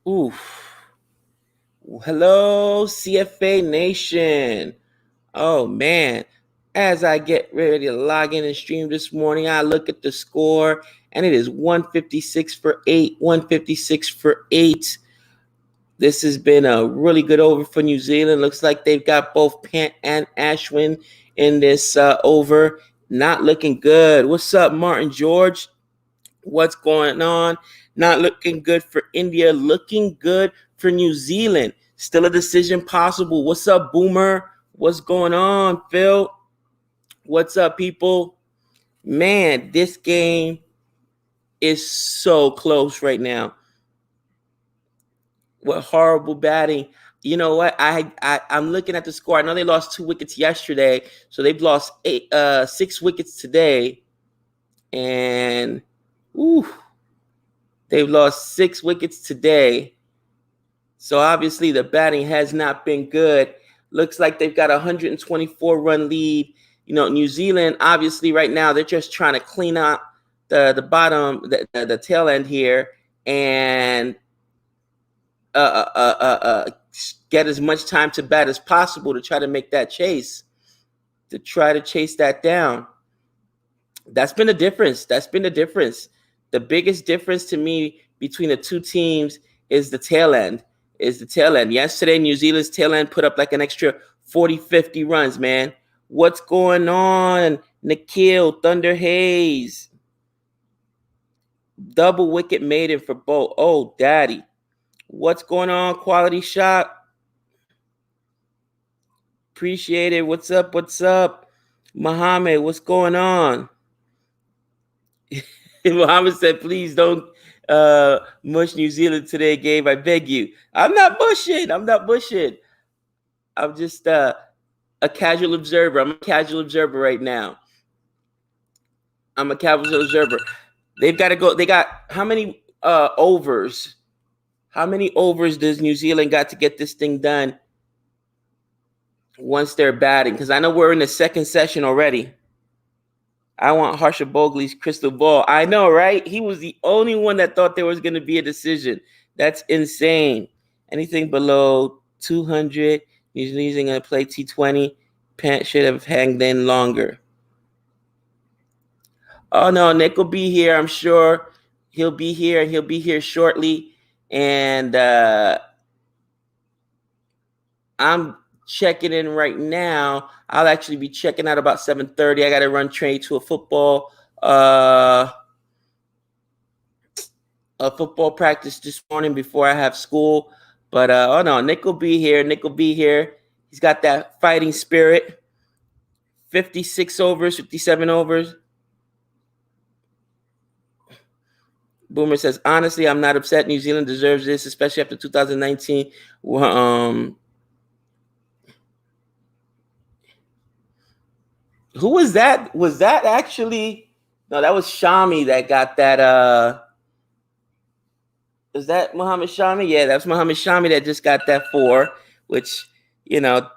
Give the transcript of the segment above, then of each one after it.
Oof. Hello, CFA Nation. Oh, man. As I get ready to log in and stream this morning, I look at the score, and it is 156 for 8, 156 for 8. This has been a really good over for New Zealand. Looks like they've got both Pant and Ashwin in this over. Not looking good. What's up, Martin George? What's going on? Not looking good for India. Looking good for New Zealand. Still a decision possible. What's up, Boomer? What's going on, Phil? What's up, people? Man, this game is so close right now. What horrible batting. You know what? I'm looking at the score. I know they lost 2 wickets yesterday, so they've lost 6 wickets today. And they've lost 6 wickets today. So obviously the batting has not been good. Looks like they've got a 124-run lead. You know, New Zealand, obviously right now, they're just trying to clean up the bottom, the tail end here, and get as much time to bat as possible to try to make that chase, to try to chase that down. That's been the difference. The biggest difference to me between the two teams is the tail end. Yesterday, New Zealand's tail end put up like an extra 40, 50 runs, man. What's going on? Nikhil, Thunder Hayes. Double wicket maiden for both. Oh, daddy. What's going on? Quality shot. Appreciate it. What's up? Muhammad, what's going on? Muhammad said, please don't mush New Zealand today, Gabe. I beg you. I'm not mushing. I'm just a casual observer. I'm a casual observer right now. They've got to go. They got how many overs? How many overs does New Zealand got to get this thing done once they're batting? Because I know we're in the second session already. I want Harsha Bogle's crystal ball. I know, right? He was the only one that thought there was going to be a decision. That's insane. Anything below 200, New Zealand going to play T20. Pant should have hanged in longer. Oh, no, Nick will be here. I'm sure he'll be here, and he'll be here shortly. And I'm checking in right now. I'll actually be checking out about 7:30. I got to run train to a football practice this morning before I have school. But oh no, Nick will be here. He's got that fighting spirit. 56 overs, 57 overs. Boomer says, honestly, I'm not upset. New Zealand deserves this, especially after 2019. Who was that? Was that actually? No, that was Shami that got that. Is that Muhammad Shami? Yeah, that's Muhammad Shami that just got that 4, which, you know,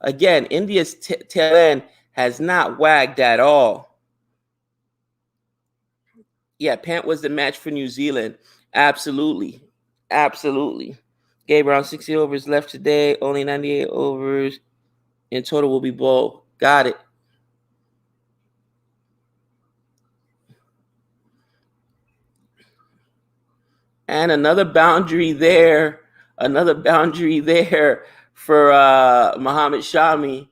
again, India's tail end has not wagged at all. Yeah, Pant was the match for New Zealand. Absolutely. Gave around 60 overs left today. Only 98 overs in total will be bowled. Got it. And another boundary there for Muhammad Shami.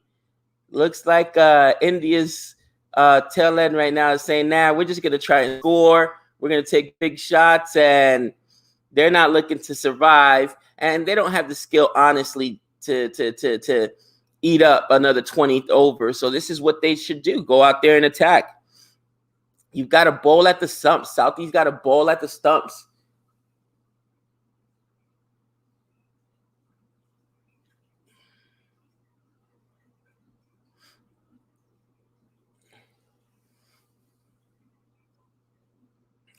Looks like India's tail end right now is saying, nah, we're just going to try and score. We're going to take big shots, and they're not looking to survive. And they don't have the skill, honestly, to eat up another 20th over. So this is what they should do. Go out there and attack. You've got to bowl at the stumps. Southie's got to bowl at the stumps.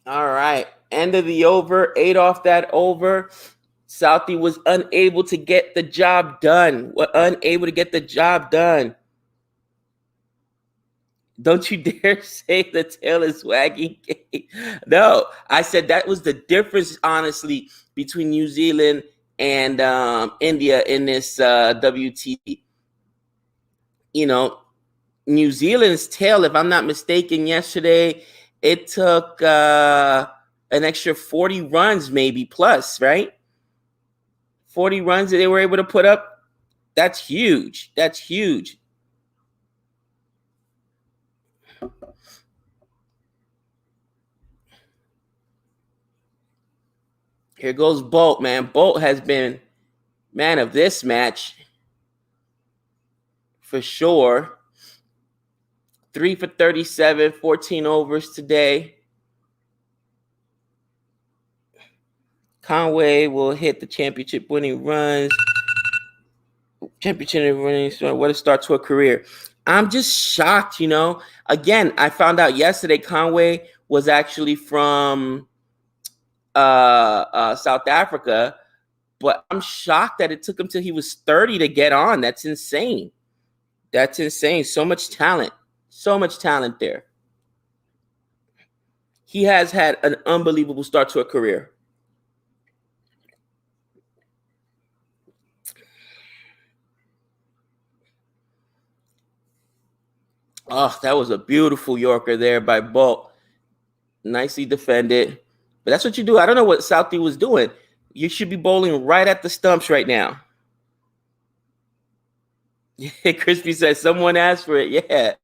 All right. End of the over. 8 off that over. Southie was unable to get the job done. Don't you dare say the tail is wagging. No, I said that was the difference, honestly, between New Zealand and India in this WTT. You know, New Zealand's tail, if I'm not mistaken, yesterday it took an extra 40 runs, maybe plus, right? 40 runs that they were able to put up. That's huge. That's huge. Here goes Bolt, man. Bolt has been man of this match for sure. 3 for 37, 14 overs today. Conway will hit the championship winning runs. Championship winning, what a start to a career. I'm just shocked, you know. Again, I found out yesterday Conway was actually from South Africa, but I'm shocked that it took him till he was 30 to get on. That's insane. That's insane. So much talent. So much talent there. He has had an unbelievable start to a career. Oh, that was a beautiful Yorker there by Bolt. Nicely defended. But that's what you do. I don't know what Southie was doing. You should be bowling right at the stumps right now. Crispy says someone asked for it. Yeah.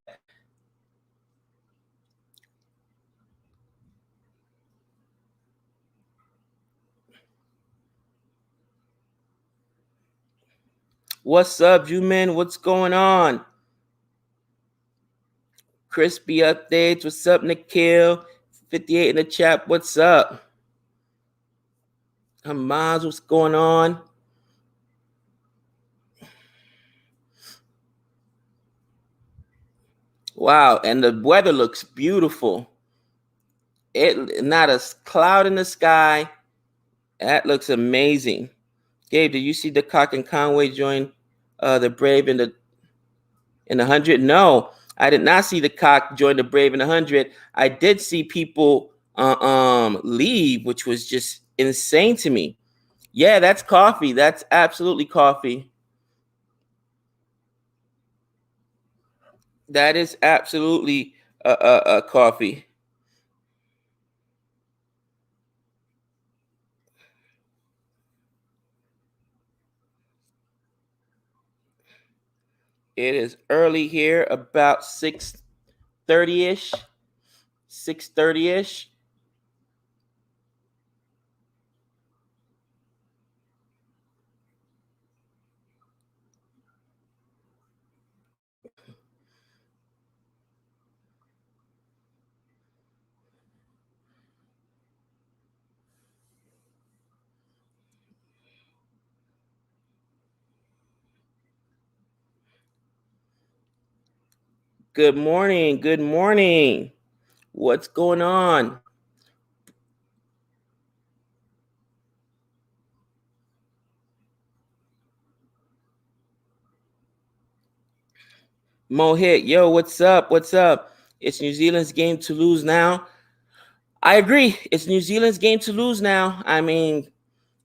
What's up, Juman? What's going on? Crispy updates. What's up, Nikhil? 58 in the chat. What's up? Hamaz, what's going on? Wow, and the weather looks beautiful. It not a cloud in the sky. That looks amazing. Gabe, did you see the Cock and Conway join the Brave in the 100? No, I did not see the Cock join the Brave in the 100. I did see people leave, which was just insane to me. Yeah, that's coffee. That's absolutely coffee. That is absolutely coffee. It is early here, about 6:30-ish. 6:30-ish. Good morning. Good morning. What's going on? Mohit, yo, what's up? What's up? It's New Zealand's game to lose now. I agree. It's New Zealand's game to lose now. I mean,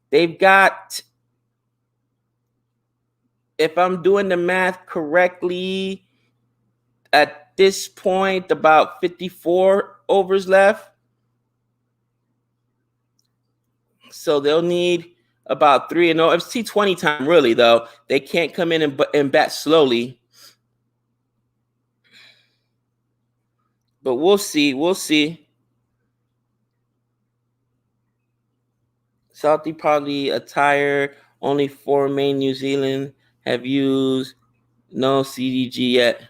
they've got, if I'm doing the math correctly, at this point, about 54 overs left. So they'll need about 3 and 0. It's T20 time, really, though. They can't come in and bat slowly. But we'll see. We'll see. Southie probably attire. Only 4 main New Zealand have used. No CDG yet.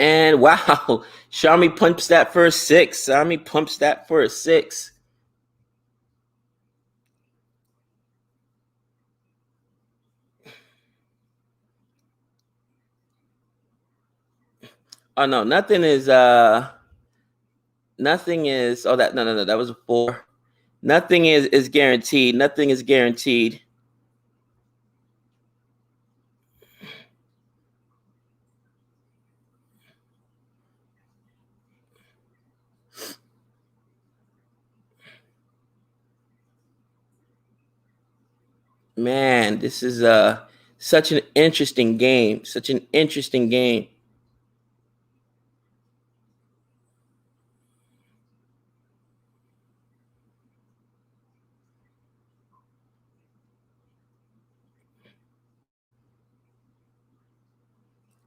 And wow, Shami pumps that for a 6. Shami pumps that for a 6. Oh no, nothing is oh that no, that was a 4. Nothing is guaranteed. Nothing is guaranteed. Man, this is such an interesting game. Such an interesting game.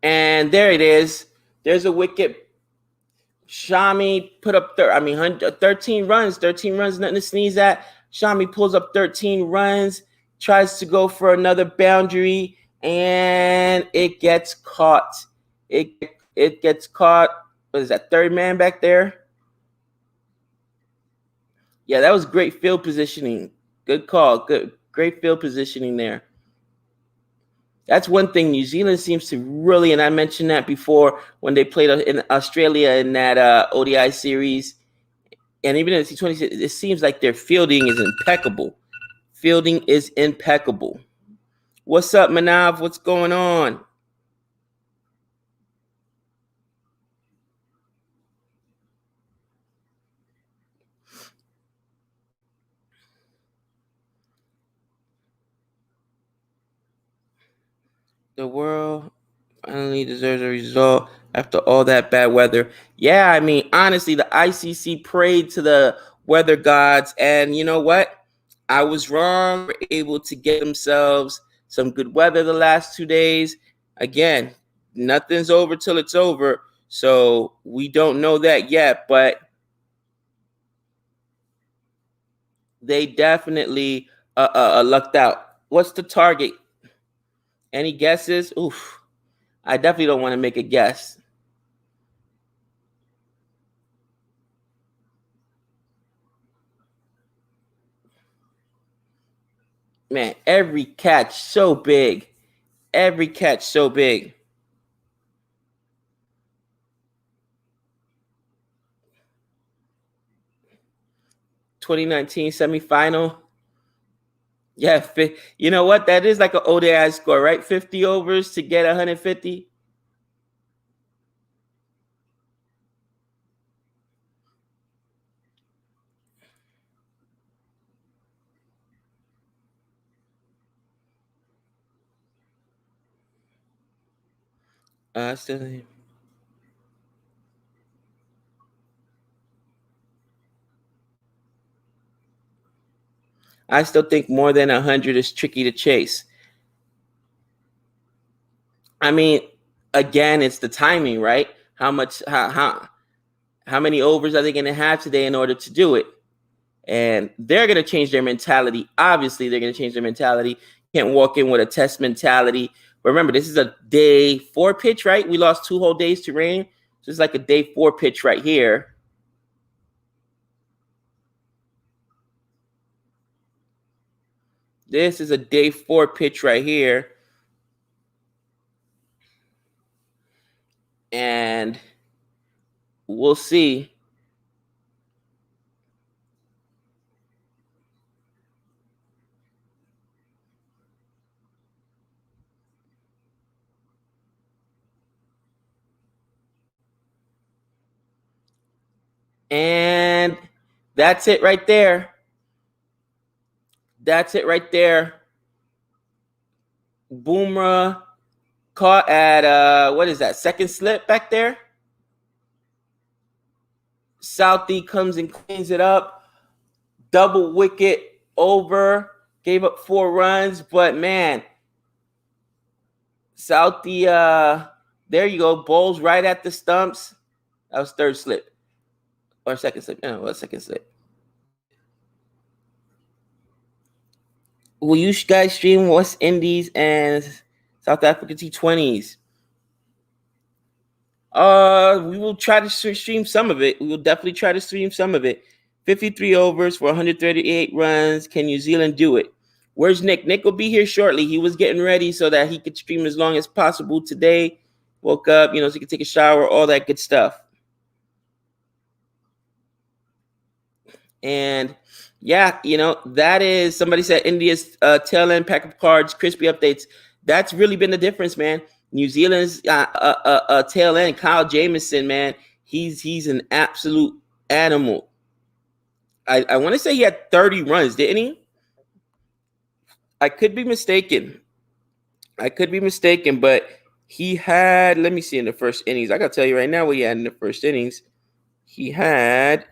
And there it is. There's a wicket. Shami put up 13 runs. 13 runs, nothing to sneeze at. Shami pulls up 13 runs, tries to go for another boundary, and it gets caught. It gets caught. What is that? Third man back there? Yeah, that was great field positioning. Good call. Great field positioning there. That's one thing New Zealand seems to really, and I mentioned that before when they played in Australia in that ODI series, and even in the T20, it seems like their fielding is impeccable. Fielding is impeccable. What's up, Manav? What's going on? The world finally deserves a result after all that bad weather. Yeah, I mean, honestly, the ICC prayed to the weather gods, and you know what? I was wrong. We're able to get themselves some good weather the last 2 days. Again, nothing's over till it's over, so we don't know that yet, but they definitely lucked out. What's the target? Any guesses? Oof. I definitely don't want to make a guess. Man, every catch so big. Every catch so big. 2019 semifinal. Yeah, you know what? That is like an ODI score, right? 50 overs to get 150. Uh, still, I still think more than 100 is tricky to chase. I mean, again, it's the timing, right? How many overs are they going to have today in order to do it? And they're going to change their mentality. Obviously, they're going to change their mentality. Can't walk in with a test mentality. But remember, this is a day 4 pitch, right? We lost 2 whole days to rain. So it's like a day 4 pitch right here. This is a day 4 pitch right here. And we'll see. And that's it right there. That's it right there. Boomerang caught at what is that? Second slip back there. Southie comes and cleans it up. Double wicket over. Gave up 4 runs, but man, Southie, there you go. Bowls right at the stumps. That was third slip or second slip. No, it was second slip. Will you guys stream West Indies and South Africa T20s? We will try to stream some of it. We will definitely try to stream some of it. 53 overs for 138 runs. Can New Zealand do it? Where's Nick? Nick will be here shortly. He was getting ready so that he could stream as long as possible today. Woke up, so he could take a shower, all that good stuff. And Yeah, that is, somebody said India's tail end pack of cards, crispy updates. That's really been the difference, man. New Zealand's tail end, Kyle Jamieson, man. He's an absolute animal. I want to say he had 30 runs, didn't he? I could be mistaken. But he had, let me see, in the first innings. I got to tell you right now what he had in the first innings. He had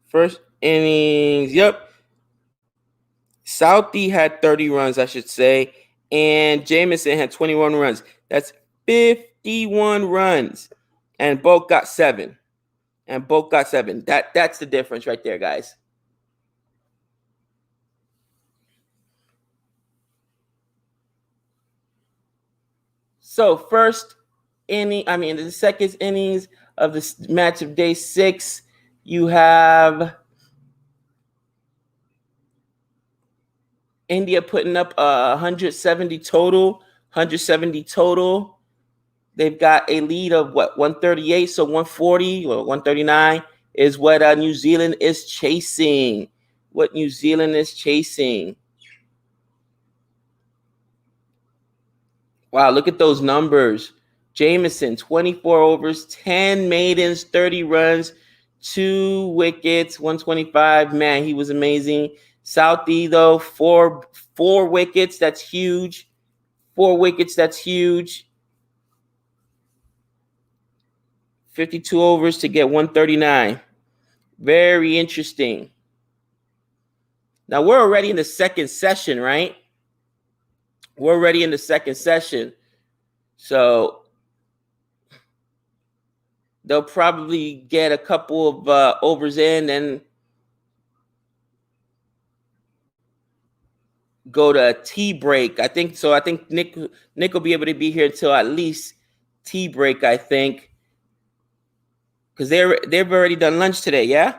first innings. Yep. Southey had 30 runs, I should say. And Jamieson had 21 runs. That's 51 runs. And both got 7. That's the difference right there, guys. So first inning, the second innings of this match of day 6, you have India putting up 170 total. They've got a lead of 138, so 140 or 139 is what New Zealand is chasing. Wow, look at those numbers. Jamieson, 24 overs, 10 maidens, 30 runs, 2 wickets, 125. Man, he was amazing. Southey, though, four wickets. That's huge. 4 wickets. That's huge. 52 overs to get 139. Very interesting. Now, we're already in the second session, right? So they'll probably get a couple of overs in and go to tea break. I think so. I think Nick will be able to be here until at least tea break, I think. Because they've already done lunch today, yeah?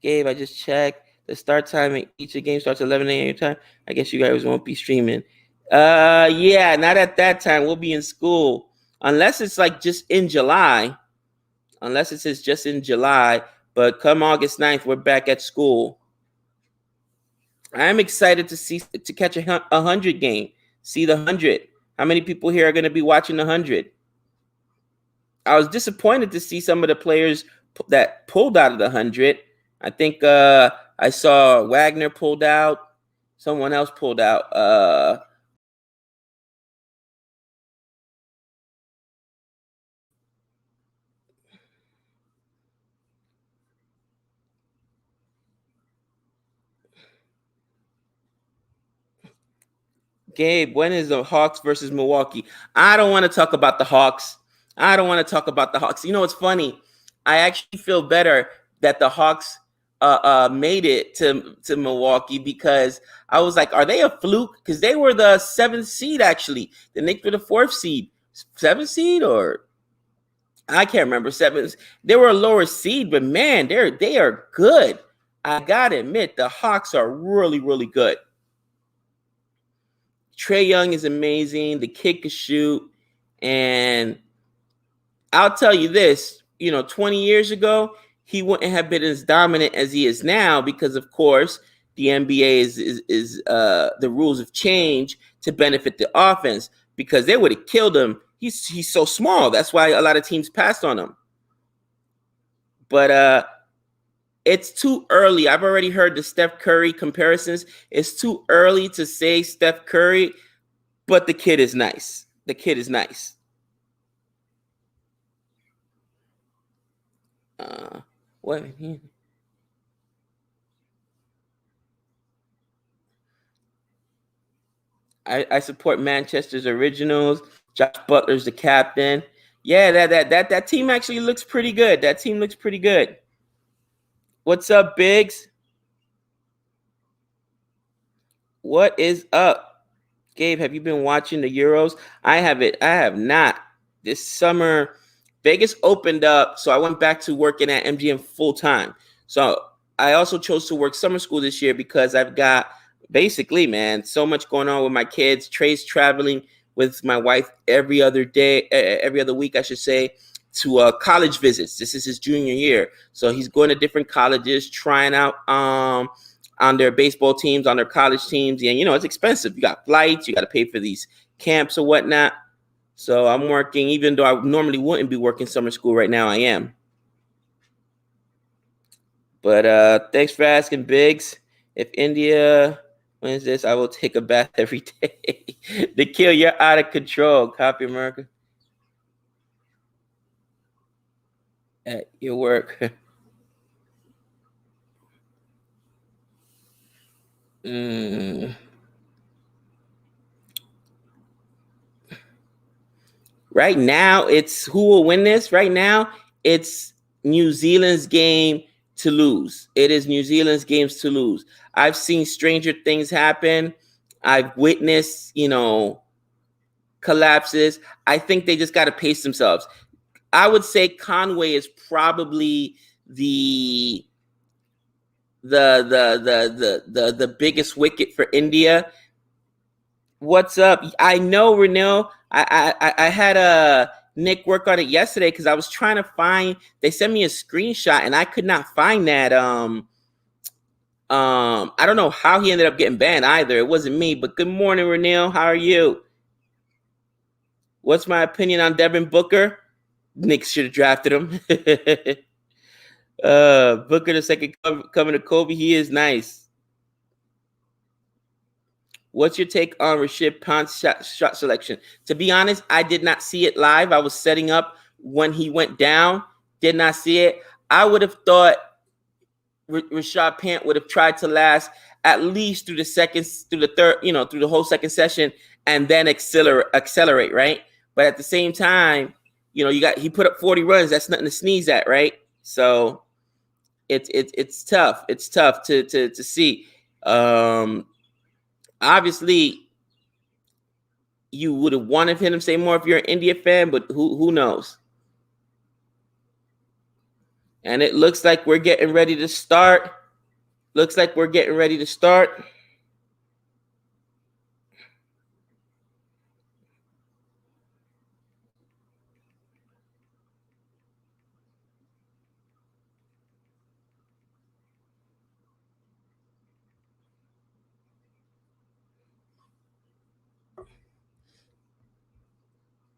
Gabe, I just checked. The start time at each game starts at 11 a.m. your time. I guess you guys won't be streaming. Yeah, not at that time. We'll be in school. Unless it's like just in July. But come August 9th, we're back at school. I'm excited to catch a 100 game. See the 100. How many people here are going to be watching the 100? I was disappointed to see some of the players that pulled out of the 100. I think I saw Wagner pulled out. Someone else pulled out. Gabe, when is the Hawks versus Milwaukee? I don't want to talk about the Hawks. You know what's funny? I actually feel better that the Hawks made it to Milwaukee, because I was like, are they a fluke? Because they were the 7th seed, actually. The Knicks were the 4th seed. 7th seed, or I can't remember. 7th. They were a lower seed, but man, they are good. I gotta admit, the Hawks are really, really good. Trae Young is amazing. The kid can shoot. And I'll tell you this, 20 years ago, he wouldn't have been as dominant as he is now, because, of course, the NBA is the rules have changed to benefit the offense, because they would have killed him. He's so small. That's why a lot of teams passed on him. But it's too early. I've already heard the Steph Curry comparisons. It's too early to say Steph Curry, but the kid is nice. What? I support Manchester's originals. Josh Butler's the captain. Yeah, that team actually looks pretty good. What's up, Biggs? What is up? Gabe, have you been watching the Euros? I have not. This summer, Vegas opened up, so I went back to working at MGM full time. So I also chose to work summer school this year because I've got basically, man, so much going on with my kids. Trey's traveling with my wife every other day, every other week, I should say, to college visits. This is his junior year, so he's going to different colleges, trying out on their baseball teams, on their college teams, and it's expensive. You got flights, you got to pay for these camps or whatnot. So I'm working, even though I normally wouldn't be working summer school right now, I am. But thanks for asking, Biggs. If India wins this, I will take a bath every day. Nikhil, you're out of control. Copy, America. At your work. Right now, it's who will win this. Right now, it's New Zealand's game to lose. It is New Zealand's games to lose. I've seen stranger things happen. I've witnessed, collapses. I think they just got to pace themselves. I would say Conway is probably the biggest wicket for India. What's up? I know, Renil. I had Nick work on it yesterday because I was trying to find. They sent me a screenshot and I could not find that. I don't know how he ended up getting banned either. It wasn't me. But good morning, Renil. How are you? What's my opinion on Devin Booker? Nick should have drafted him. Booker the second coming to Kobe. He is nice. What's your take on Rashid Pant's shot selection? To be honest, I did not see it live. I was setting up when he went down. Did not see it. I would have thought Rashad Pant would have tried to last at least through the third, through the whole second session, and then accelerate, right? But at the same time, he put up 40 runs. That's nothing to sneeze at, right? So it's tough. It's tough to see. Obviously, you would have wanted him to say more if you're an India fan, but who knows? And it looks like we're getting ready to start.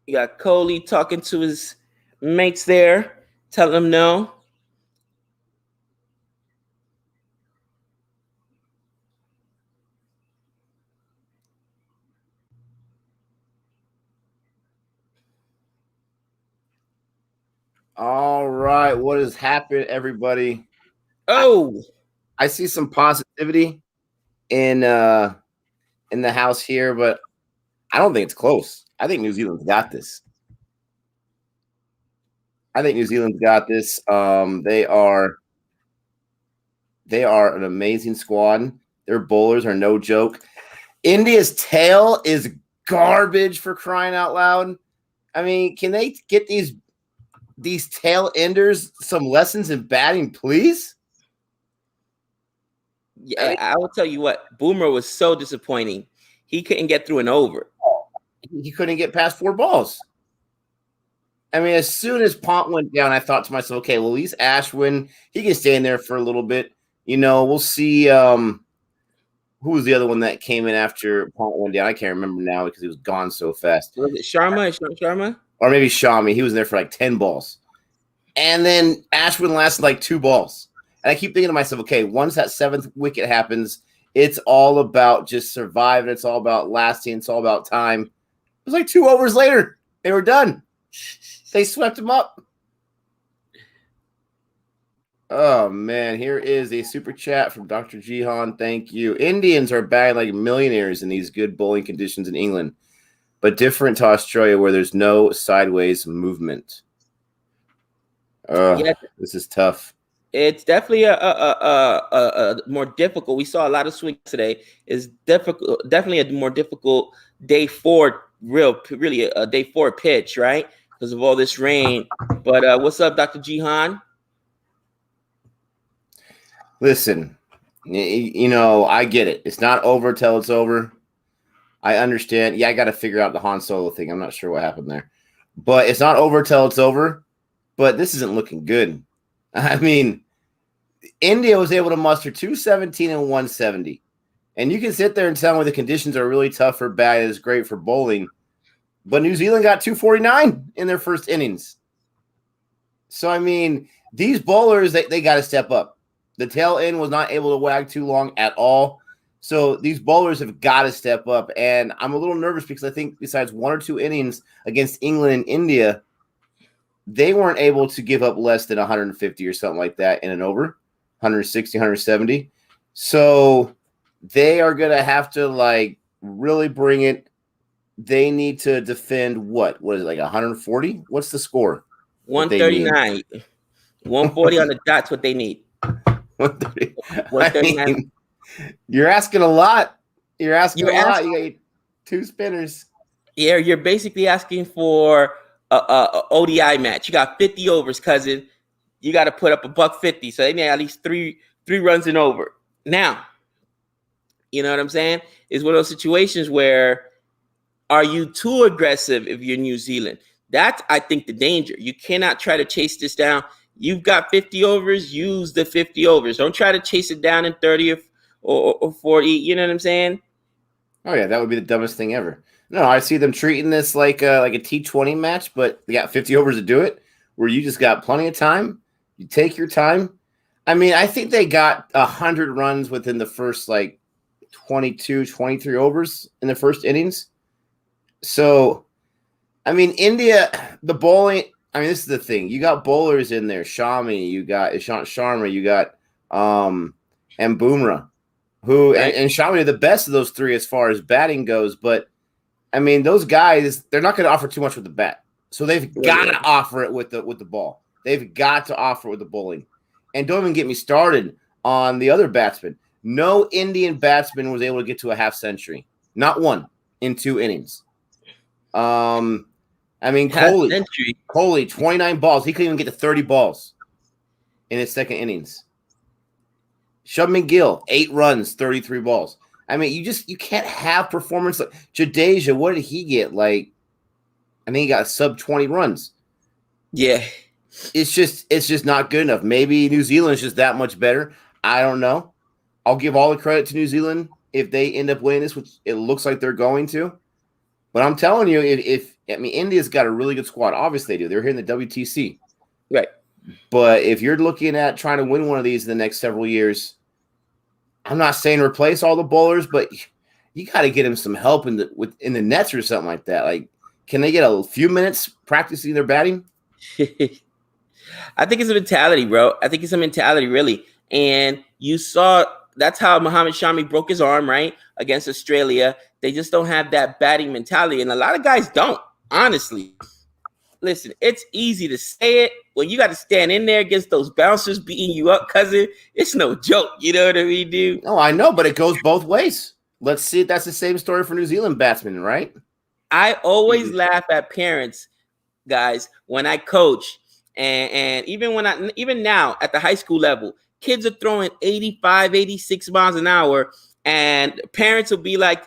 You got Coley talking to his mates there, telling them no. All right, what has happened, everybody? Oh, I see some positivity in the house here, but I don't think it's close. I think New Zealand's got this. They are an amazing squad. Their bowlers are no joke. India's tail is garbage, for crying out loud. I mean, can they get these tail enders some lessons in batting, please? Yeah, I will tell you what, Boomer was so disappointing. He couldn't get through an over. He couldn't get past 4 balls. I mean, as soon as Pont went down, I thought to myself, okay, well, at least Ashwin, he can stay in there for a little bit. We'll see who was the other one that came in after Pont went down. I can't remember now because he was gone so fast. Was it Sharma? Or maybe Shami. He was in there for like 10 balls. And then Ashwin lasted like 2 balls. And I keep thinking to myself, okay, once that 7th wicket happens, it's all about just surviving. It's all about lasting. It's all about time. It was like 2 overs later. They were done. They swept him up. Oh, man. Here is a super chat from Dr. Jihan. Thank you. Indians are batting like millionaires in these good bowling conditions in England, but different to Australia where there's no sideways movement. Yeah. This is tough. It's definitely a more difficult. We saw a lot of swings today. It's difficult, definitely a more difficult day 4, really a day 4 pitch, right? Because of all this rain. But what's up, Dr. Jihan? Listen, I get it. It's not over till it's over. I understand. Yeah, I got to figure out the Han Solo thing. I'm not sure what happened there. But it's not over till it's over. But this isn't looking good. I mean, India was able to muster 217 and 170. And you can sit there and tell me the conditions are really tough or bad. It's great for bowling. But New Zealand got 249 in their first innings. So, I mean, these bowlers, they got to step up. The tail end was not able to wag too long at all. So these bowlers have got to step up. And I'm a little nervous because I think besides 1 or 2 innings against England and India, they weren't able to give up less than 150 or something like that in an over, 160, 170. So they are going to have to, really bring it. They need to defend what is it, 140? What's the score? 139. 140 on the dot's what they need. 130. 139. I mean, you're asking a lot. You're asking a lot. You got 2 spinners. Yeah, you're basically asking for a ODI match. You got 50 overs, cousin. You got to put up $150. So they need at least three runs and over. Now, you know what I'm saying? It's one of those situations where are you too aggressive if you're New Zealand? That's, I think, the danger. You cannot try to chase this down. You've got 50 overs, use the 50 overs. Don't try to chase it down in 30 or 40. You know what I'm saying? Oh, yeah, that would be the dumbest thing ever. No, I see them treating this like a T20 match, but they got 50 overs to do it, where you just got plenty of time. You take your time. I mean, I think they got 100 runs within the first, 22, 23 overs in the first innings. So, I mean, India, the bowling, I mean, this is the thing. You got bowlers in there. Shami, you got Ishant Sharma, you got and Bumrah, who, Right. and Shami are the best of those 3 as far as batting goes. But, I mean, those guys, they're not going to offer too much with the bat. So they've got to offer it with the ball. They've got to offer it with the bowling. And don't even get me started on the other batsmen. No Indian batsman was able to get to a half century. Not one in 2 innings. I mean, Kohli, 29 balls. He couldn't even get to 30 balls in his second innings. Shubman Gill, 8 runs, 33 balls. I mean, you can't have performance like Jadeja. What did he get? I think he got sub 20 runs. Yeah. It's just not good enough. Maybe New Zealand's just that much better. I don't know. I'll give all the credit to New Zealand if they end up winning this, which it looks like they're going to. But I'm telling you, India's got a really good squad. Obviously, they do. They're here in the WTC. Right. But if you're looking at trying to win one of these in the next several years, I'm not saying replace all the bowlers, but you got to get them some help in the nets or something like that. Can they get a few minutes practicing their batting? I think it's a mentality, bro. I think it's a mentality, really. And you saw that's how Mohammad Shami broke his arm, right, against Australia. They just don't have that batting mentality. And a lot of guys don't, honestly. Listen, it's easy to say it. When you got to stand in there against those bouncers beating you up, cousin, it's no joke. You know what I mean, dude? No, I know, but it goes both ways. Let's see if that's the same story for New Zealand batsmen, right? I always laugh at parents, guys, when I coach. And even now at the high school level, kids are throwing 85, 86 miles an hour, and parents will be like,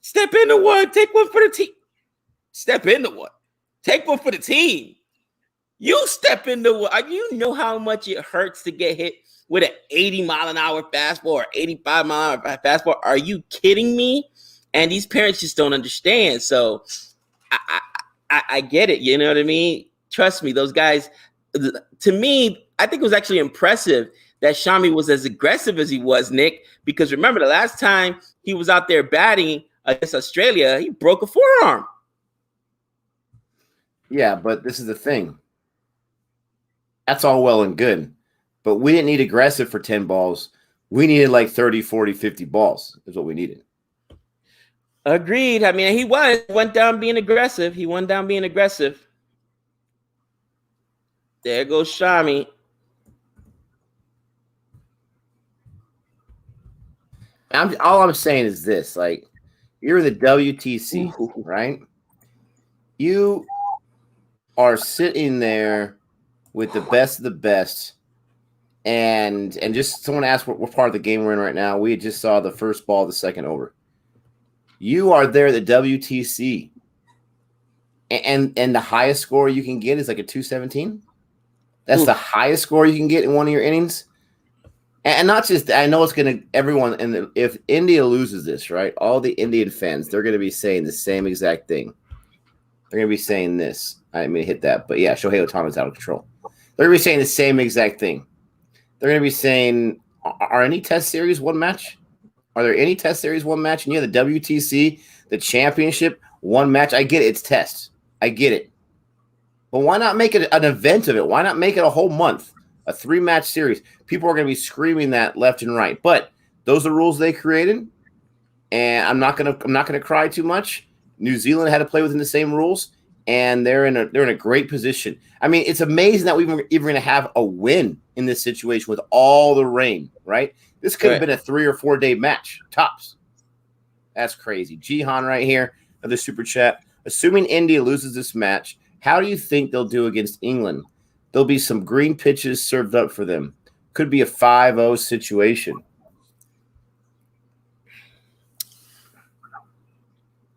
step into one, take one for the team. Step into one. Take one for the team. You step into one. You know how much it hurts to get hit with an 80 mile an hour fastball or 85 mile an hour fastball. Are you kidding me? And these parents just don't understand. So I get it. You know what I mean? Trust me, those guys, to me, I think it was actually impressive that Shami was as aggressive as he was, Nick, because remember the last time he was out there batting against Australia, he broke a forearm. Yeah, but this is the thing. That's all well and good, but we didn't need aggressive for 10 balls. We needed 30, 40, 50 balls is what we needed. Agreed. I mean, he went down being aggressive. He went down being aggressive. There goes Shami. All I'm saying is this: you're the WTC, right? You are sitting there with the best of the best, And just someone asked what part of the game we're in right now. We just saw the first ball of the second over. You are there at the WTC, and the highest score you can get is like a 217. That's the highest score you can get in one of your innings. And not just, I know it's going to, everyone, and if India loses this, right, all the Indian fans, they're going to be saying the same exact thing. They're going to be saying this. I didn't mean to hit that, but yeah, Shohei Ohtani's out of control. They're going to be saying the same exact thing. They're going to be saying, are any test series one match? Are there any test series one match? And you have the WTC, the championship, one match. I get it. It's test. I get it. But why not make it an event of it? Why not make it a whole month, a 3-match series? People are going to be screaming that left and right. But those are the rules they created, and I'm not going to cry too much. New Zealand had to play within the same rules, and they're in a great position. I mean, it's amazing that we're even going to have a win in this situation with all the rain, right? This could have been a 3 or 4 day match, tops. That's crazy. Jihan right here of the super chat. Assuming India loses this match, how do you think they'll do against England? There'll be some green pitches served up for them. Could be a 5-0 situation.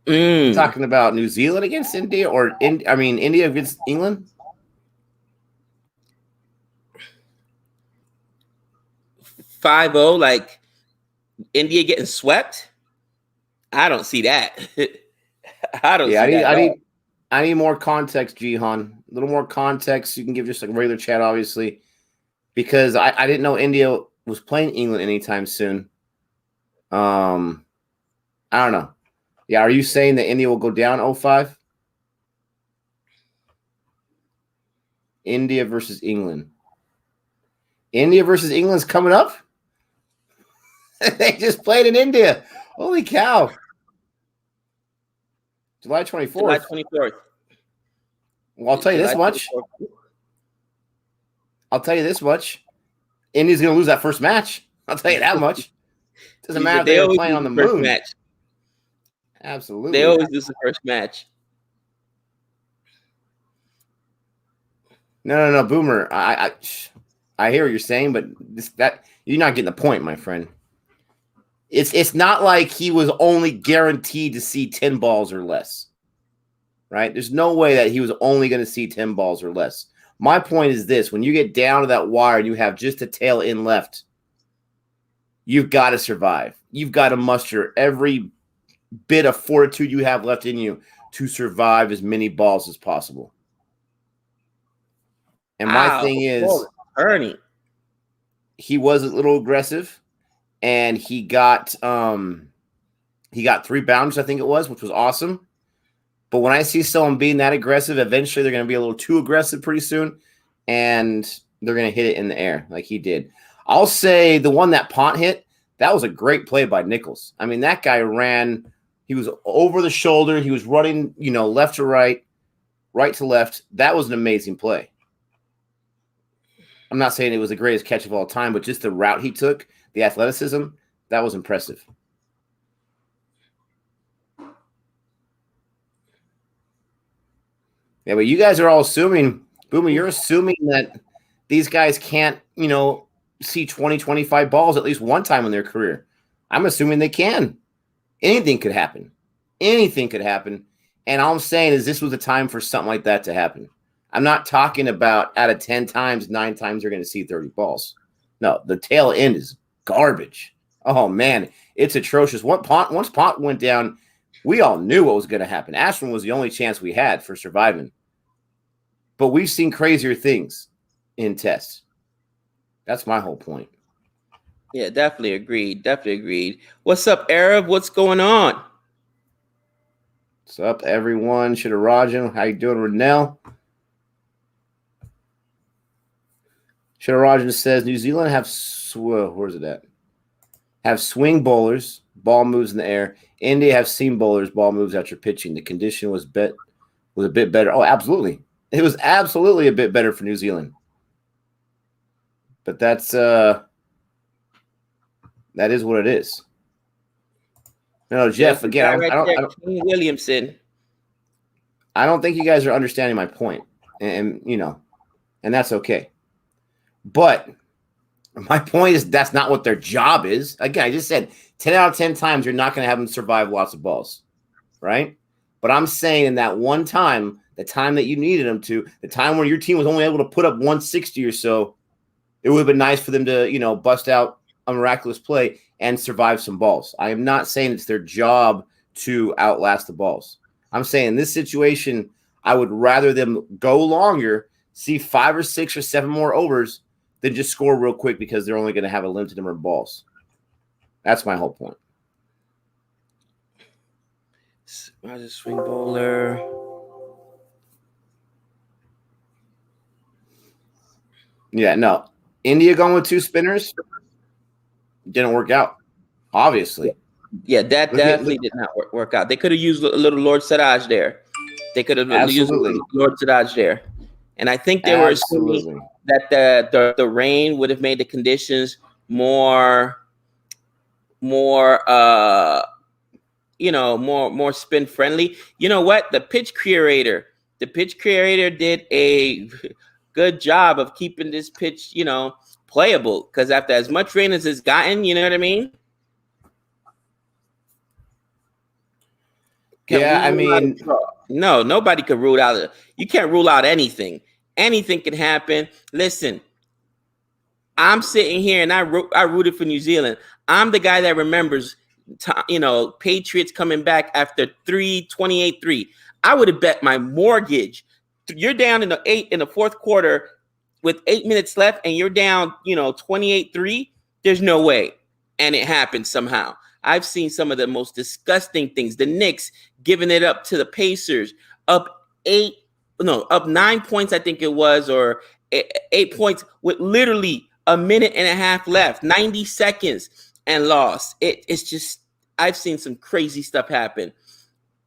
Talking about New Zealand against India or India against England? 5-0, like India getting swept? I don't see that. I don't see that. I need more context, Jihan. A little more context. You can give just like regular chat, obviously, because I didn't know India was playing England anytime soon. I don't know. Yeah, are you saying that India will go down 0-5? India versus England. India versus England's coming up? They just played in India. Holy cow. July 24th. July 24th. Well, I'll tell you this much. India's going to lose that first match. I'll tell you that much. Doesn't matter if they're playing on the moon. Match. Absolutely. They always lose the first match. No, Boomer. I hear what you're saying, but that you're not getting the point, my friend. It's not like he was only guaranteed to see 10 balls or less. Right? There's no way that he was only going to see 10 balls or less. My point is this. When you get down to that wire and you have just a tail in left, you've got to survive. You've got to muster every bit of fortitude you have left in you to survive as many balls as possible. And my thing is, Ernie, he was a little aggressive, and he got 3 boundaries, I think it was, which was awesome. But when I see someone being that aggressive, eventually they're going to be a little too aggressive pretty soon, and they're going to hit it in the air like he did. I'll say the one that Pont hit, that was a great play by Nichols. I mean, that guy ran. He was over the shoulder. He was running, left to right, right to left. That was an amazing play. I'm not saying it was the greatest catch of all time, but just the route he took, the athleticism, that was impressive. Yeah, but you guys are all assuming, Boomer, you're assuming that these guys can't, see 20, 25 balls at least one time in their career. I'm assuming they can. Anything could happen. Anything could happen. And all I'm saying is this was a time for something like that to happen. I'm not talking about out of 10 times, 9 times you're going to see 30 balls. No, the tail end is garbage. Oh, man, it's atrocious. Once Pont went down, we all knew what was going to happen. Ashwin was the only chance we had for surviving. But we've seen crazier things in tests. That's my whole point. Yeah, definitely agreed. What's up, Arab? What's going on? What's up, everyone? Shidarajan, how you doing, Renell? Shidarajan says New Zealand where's it at? Have swing bowlers, ball moves in the air. India have seam bowlers, ball moves after pitching. The condition was a bit better. Oh, absolutely. It was absolutely a bit better for New Zealand. But that is what it is. No, Jeff, again, I don't Williamson. I don't think you guys are understanding my point. And that's okay. But My point is that's not what their job is. Again, I just said 10 out of 10 times you're not going to have them survive lots of balls, right? But I'm saying in that one time, the time that you needed them to, the time where your team was only able to put up 160 or so, it would have been nice for them to, bust out a miraculous play and survive some balls. I am not saying it's their job to outlast the balls. I'm saying in this situation, I would rather them go longer, see 5 or 6 or 7 more overs than just score real quick because they're only going to have a limited number of balls. That's my whole point. Where's the swing bowler? Yeah, no. India going with 2 spinners didn't work out, obviously. Yeah, that definitely did not work out. They could have used a little Lord Siraj there. They could have used Lord Siraj there. And I think they were assuming that the rain would have made the conditions more spin friendly. You know what? The pitch creator did a good job of keeping this pitch, playable. Because after as much rain as it's gotten, you know what I mean? No, nobody could rule out. You can't rule out anything. Anything can happen. Listen, I'm sitting here and I rooted for New Zealand. I'm the guy that remembers, Patriots coming back after 28-3. I would have bet my mortgage. You're down in the fourth quarter with 8 minutes left, and you're down, 28-3. There's no way, and it happened somehow. I've seen some of the most disgusting things. The Knicks giving it up to the Pacers, up 9 points, I think it was, or 8 points with literally a minute and a half left, 90 seconds, and lost. It's just, I've seen some crazy stuff happen.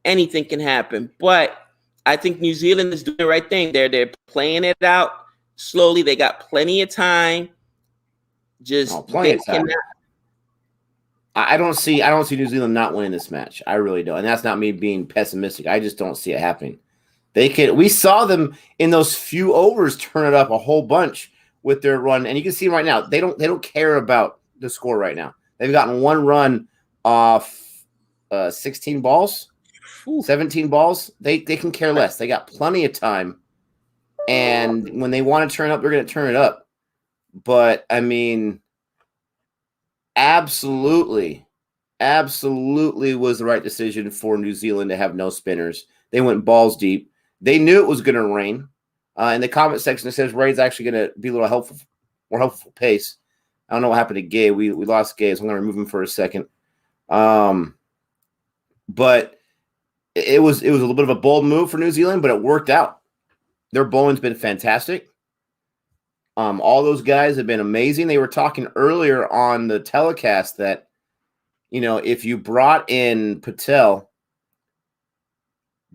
Anything can happen, but I think New Zealand is doing the right thing. They're playing it out slowly. They got plenty of time. I don't see New Zealand not winning this match. I really don't. And that's not me being pessimistic. I just don't see it happening. We saw them in those few overs turn it up a whole bunch with their run. And you can see right now, they don't care about the score right now. They've gotten 1 run off 16 balls, 17 balls. They can care less. They got plenty of time. And when they want to turn up, they're going to turn it up. But I mean, absolutely was the right decision for New Zealand to have no spinners. They went balls deep. They knew it was going to rain. In the comment section, it says rain's actually going to be a little more helpful pace. I don't know what happened to Gay. We lost Gay, so I'm going to remove him for a second. But it was a little bit of a bold move for New Zealand, but it worked out. Their bowling's been fantastic. All those guys have been amazing. They were talking earlier on the telecast that, if you brought in Patel,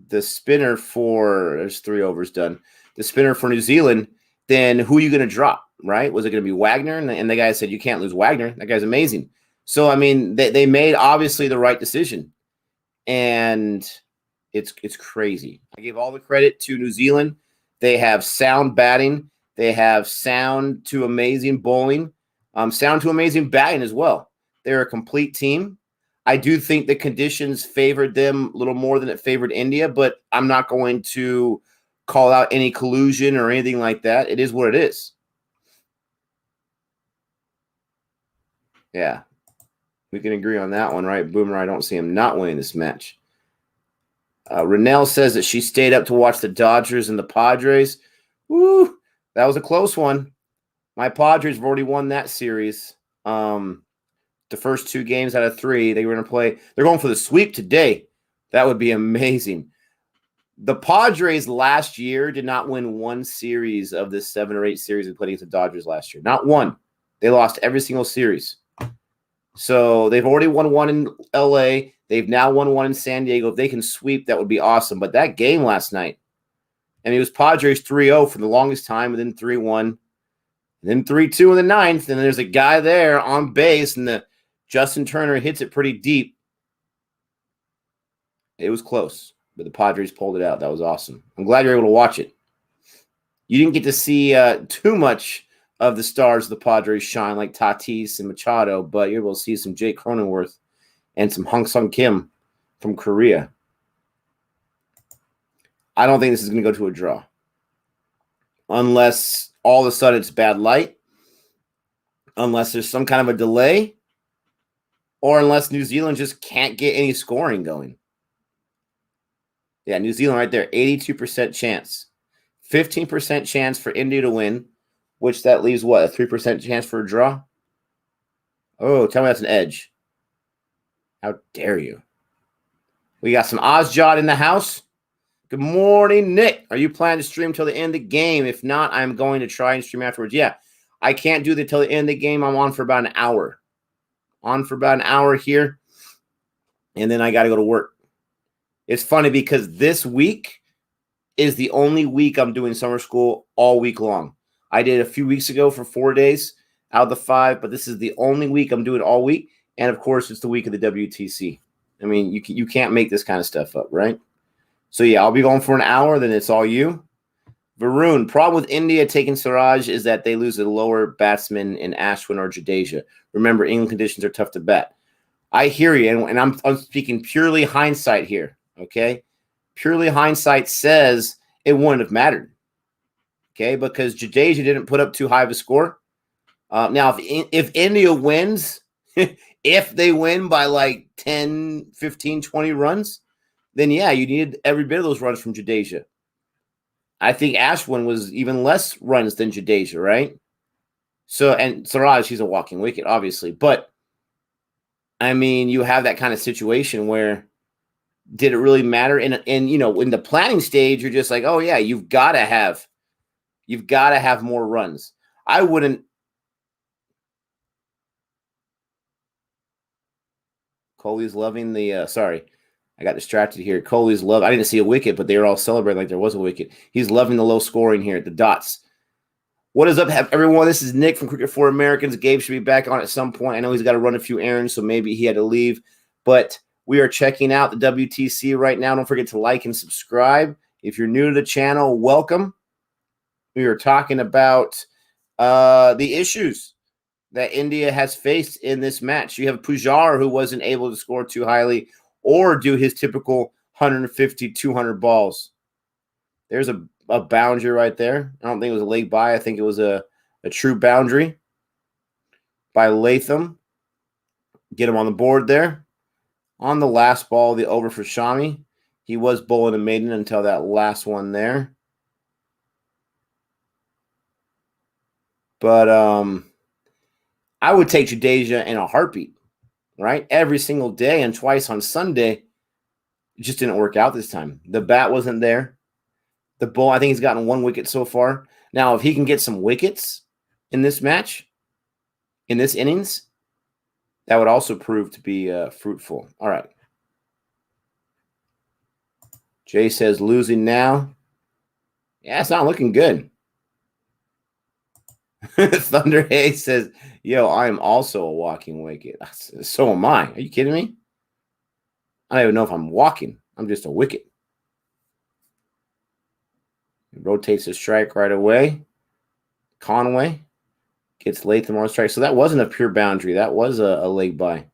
the spinner there's 3 overs done, the spinner for New Zealand, then who are you going to drop, right? Was it going to be Wagner? And the guy said, you can't lose Wagner. That guy's amazing. So, I mean, they made obviously the right decision. And it's crazy. I give all the credit to New Zealand. They have sound batting. They have sound to amazing bowling, sound to amazing batting as well. They're a complete team. I do think the conditions favored them a little more than it favored India, but I'm not going to call out any collusion or anything like that. It is what it is. Yeah, we can agree on that one, right? Boomer, I don't see him not winning this match. Renelle says that she stayed up to watch the Dodgers and the Padres. Woo! That was a close one. My Padres have already won that series. The first 2 games out of 3, they were going to play. They're going for the sweep today. That would be amazing. The Padres last year did not win 1 series of this 7 or 8 series we played against the Dodgers last year. Not one. They lost every single series. So they've already won 1 in LA. They've now won 1 in San Diego. If they can sweep, that would be awesome. But that game last night, it was Padres 3-0 for the longest time, and then 3-1, and then 3-2 in the 9th. And then there's a guy there on base, and the Justin Turner hits it pretty deep. It was close, but the Padres pulled it out. That was awesome. I'm glad you're able to watch it. You didn't get to see too much of the stars of the Padres shine like Tatis and Machado, but you're able to see some Jake Cronenworth and some Hong Sung Kim from Korea. I don't think this is going to go to a draw. Unless all of a sudden it's bad light, unless there's some kind of a delay, or unless New Zealand just can't get any scoring going. Yeah, New Zealand right there, 82% chance. 15% chance for India to win, which that leaves what, a 3% chance for a draw? Oh, tell me that's an edge. How dare you? We got some Ozjot in the house. Good morning, Nick. Are you planning to stream till the end of the game? If not, I'm going to try and stream afterwards. Yeah, I can't do that till the end of the game. I'm on for about an hour. On for about an hour here, and then I got to go to work. It's funny because this week is the only week I'm doing summer school all week long. I did a few weeks ago for 4 days out of the 5, but this is the only week I'm doing all week. And, of course, it's the week of the WTC. I mean, you can't make this kind of stuff up, right? So, yeah, I'll be going for an hour. Then it's all you. Varun, problem with India taking Siraj is that they lose a lower batsman in Ashwin or Jadeja. Remember, England conditions are tough to bat. I hear you, and I'm speaking purely hindsight here, okay? Purely hindsight says it wouldn't have mattered, okay? Because Jadeja didn't put up too high of a score. Now, if India wins, if they win by like 10, 15, 20 runs, then, yeah, you needed every bit of those runs from Jadeja. I think Ashwin was even less runs than Jadeja, right? So, and Siraj, he's a walking wicket, obviously. But, I mean, you have that kind of situation where did it really matter? And you know, in the planning stage, you're just like, oh, yeah, you've got to have more runs. I wouldn't. Kohli's loving the sorry. I got distracted here. Kohli's love. I didn't see a wicket, but they were all celebrating like there was a wicket. He's loving the low scoring here at the dots. What is up, everyone? This is Nick from Cricket for Americans. Gabe should be back on at some point. I know he's got to run a few errands, so maybe he had to leave. But we are checking out the WTC right now. Don't forget to like and subscribe. If you're new to the channel, welcome. We are talking about the issues that India has faced in this match. You have Pujar, who wasn't able to score too highly or do his typical 150, 200 balls. There's a boundary right there. I don't think it was a leg by. I think it was a true boundary by Latham. Get him on the board there. On the last ball, the over for Shami. He was bowling a maiden until that last one there. But I would take Jadeja in a heartbeat, right? Every single day and twice on Sunday. It just didn't work out this time. The bat wasn't there. The ball, I think he's gotten 1 wicket so far. Now, if he can get some wickets in this match, in this innings, that would also prove to be fruitful. All right. Jay says losing now. Yeah, it's not looking good. Thunder Hayes says, yo, I am also a walking wicket. So am I. Are you kidding me? I don't even know if I'm walking. I'm just a wicket. He rotates the strike right away. Conway gets Latham on strike. So that wasn't a pure boundary. That was a leg by.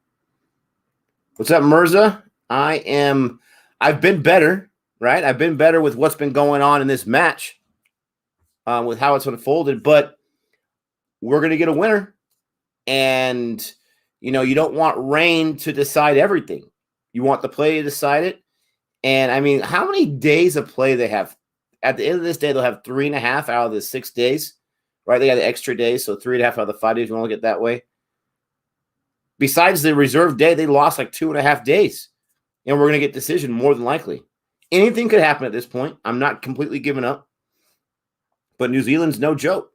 What's up, Mirza? I've been better, right? I've been better with what's been going on in this match, with how it's unfolded, but we're going to get a winner. And, you know, you don't want rain to decide everything. You want the play to decide it. And, I mean, how many days of play they have? At the end of this day, they'll have 3.5 out of the 6 days, right? They got the extra days, so 3.5 out of the 5 days. You want to look at it that way. Besides the reserve day, they lost like 2.5 days. And we're going to get decision more than likely. Anything could happen at this point. I'm not completely giving up. But New Zealand's no joke.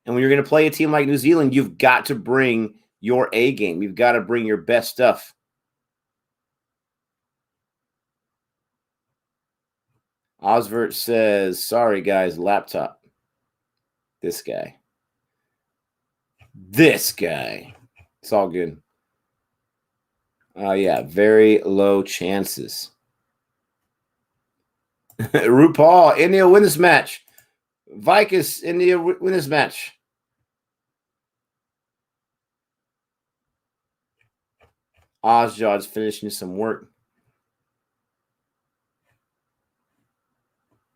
And when you're going to play a team like New Zealand, you've got to bring your A game. You've got to bring your best stuff. Osvert says, sorry, guys, laptop. This guy. It's all good. Yeah, very low chances. RuPaul, India win this match. Vicus, India win this match. Ozjod's finishing some work.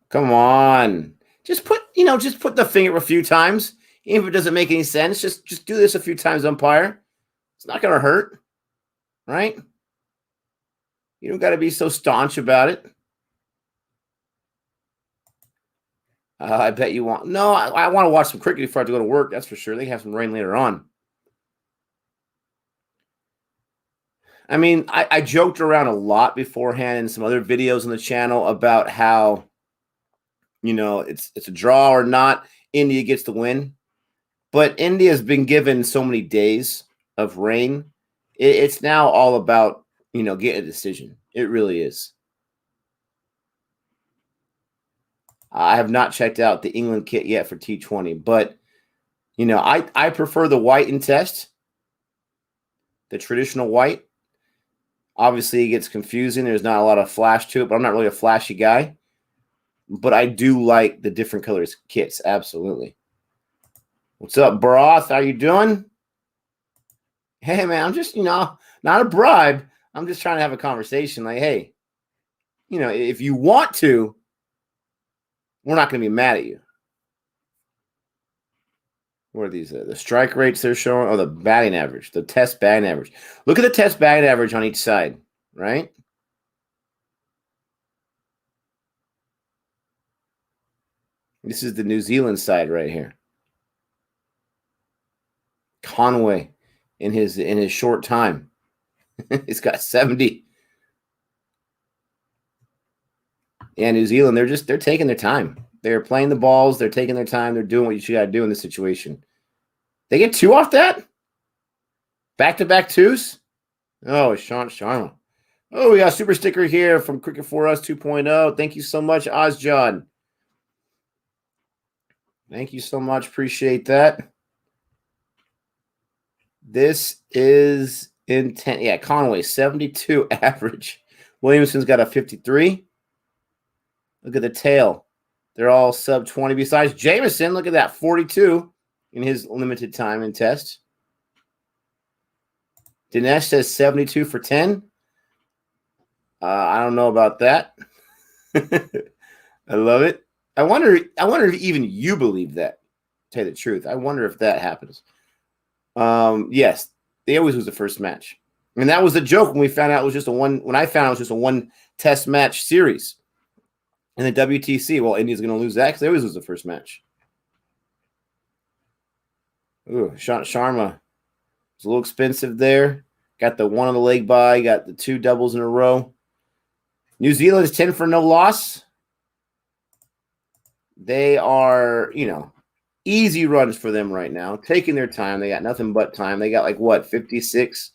Come on. Just put the finger a few times. Even if it doesn't make any sense, just do this a few times, umpire. It's not going to hurt, right? You don't got to be so staunch about it. I bet you want. No, I want to watch some cricket before I have to go to work. That's for sure. They have some rain later on. I mean, I joked around a lot beforehand in some other videos on the channel about how, it's a draw or not. India gets the win. But India's been given so many days of rain. It's now all about, getting a decision. It really is. I have not checked out the England kit yet for T20, but, I prefer the white in test, the traditional white. Obviously, it gets confusing. There's not a lot of flash to it, but I'm not really a flashy guy. But I do like the different colors kits, absolutely. What's up, Broth? How you doing? Hey, man, I'm just, not a bribe. I'm just trying to have a conversation. Like, hey, if you want to, we're not going to be mad at you. What are these? The strike rates they're showing? Oh, the batting average, the test batting average. Look at the test batting average on each side, right? This is the New Zealand side right here. Conway in his short time. He's got 70. Yeah, New Zealand, they're taking their time. They're playing the balls, they're taking their time, they're doing what you got to do in this situation. They get 2 off that? Back-to-back 2s? Oh, Sean Sharma. Oh, we got a super sticker here from Cricket for Us 2.0. Thank you so much, Ozjod. Thank you so much. Appreciate that. This is intent. Yeah, Conway, 72 average. Williamson's got a 53. Look at the tail. They're all sub 20. Besides Jameson, look at that, 42 in his limited time in test. Dinesh says 72 for 10. I don't know about that. I love it. I wonder if even you believe that. To tell you the truth, I wonder if that happens. Yes, they always lose the first match, and that was the joke when we found out it was just a one. When I found out it was just a one test match series in the WTC. Well, India's going to lose that because they always lose the first match. Ooh, Sharma. It's a little expensive there. Got the one on the leg by. Got the 2 doubles in a row. New Zealand is 10 for no loss. They are, easy runs for them right now. Taking their time. They got nothing but time. They got 56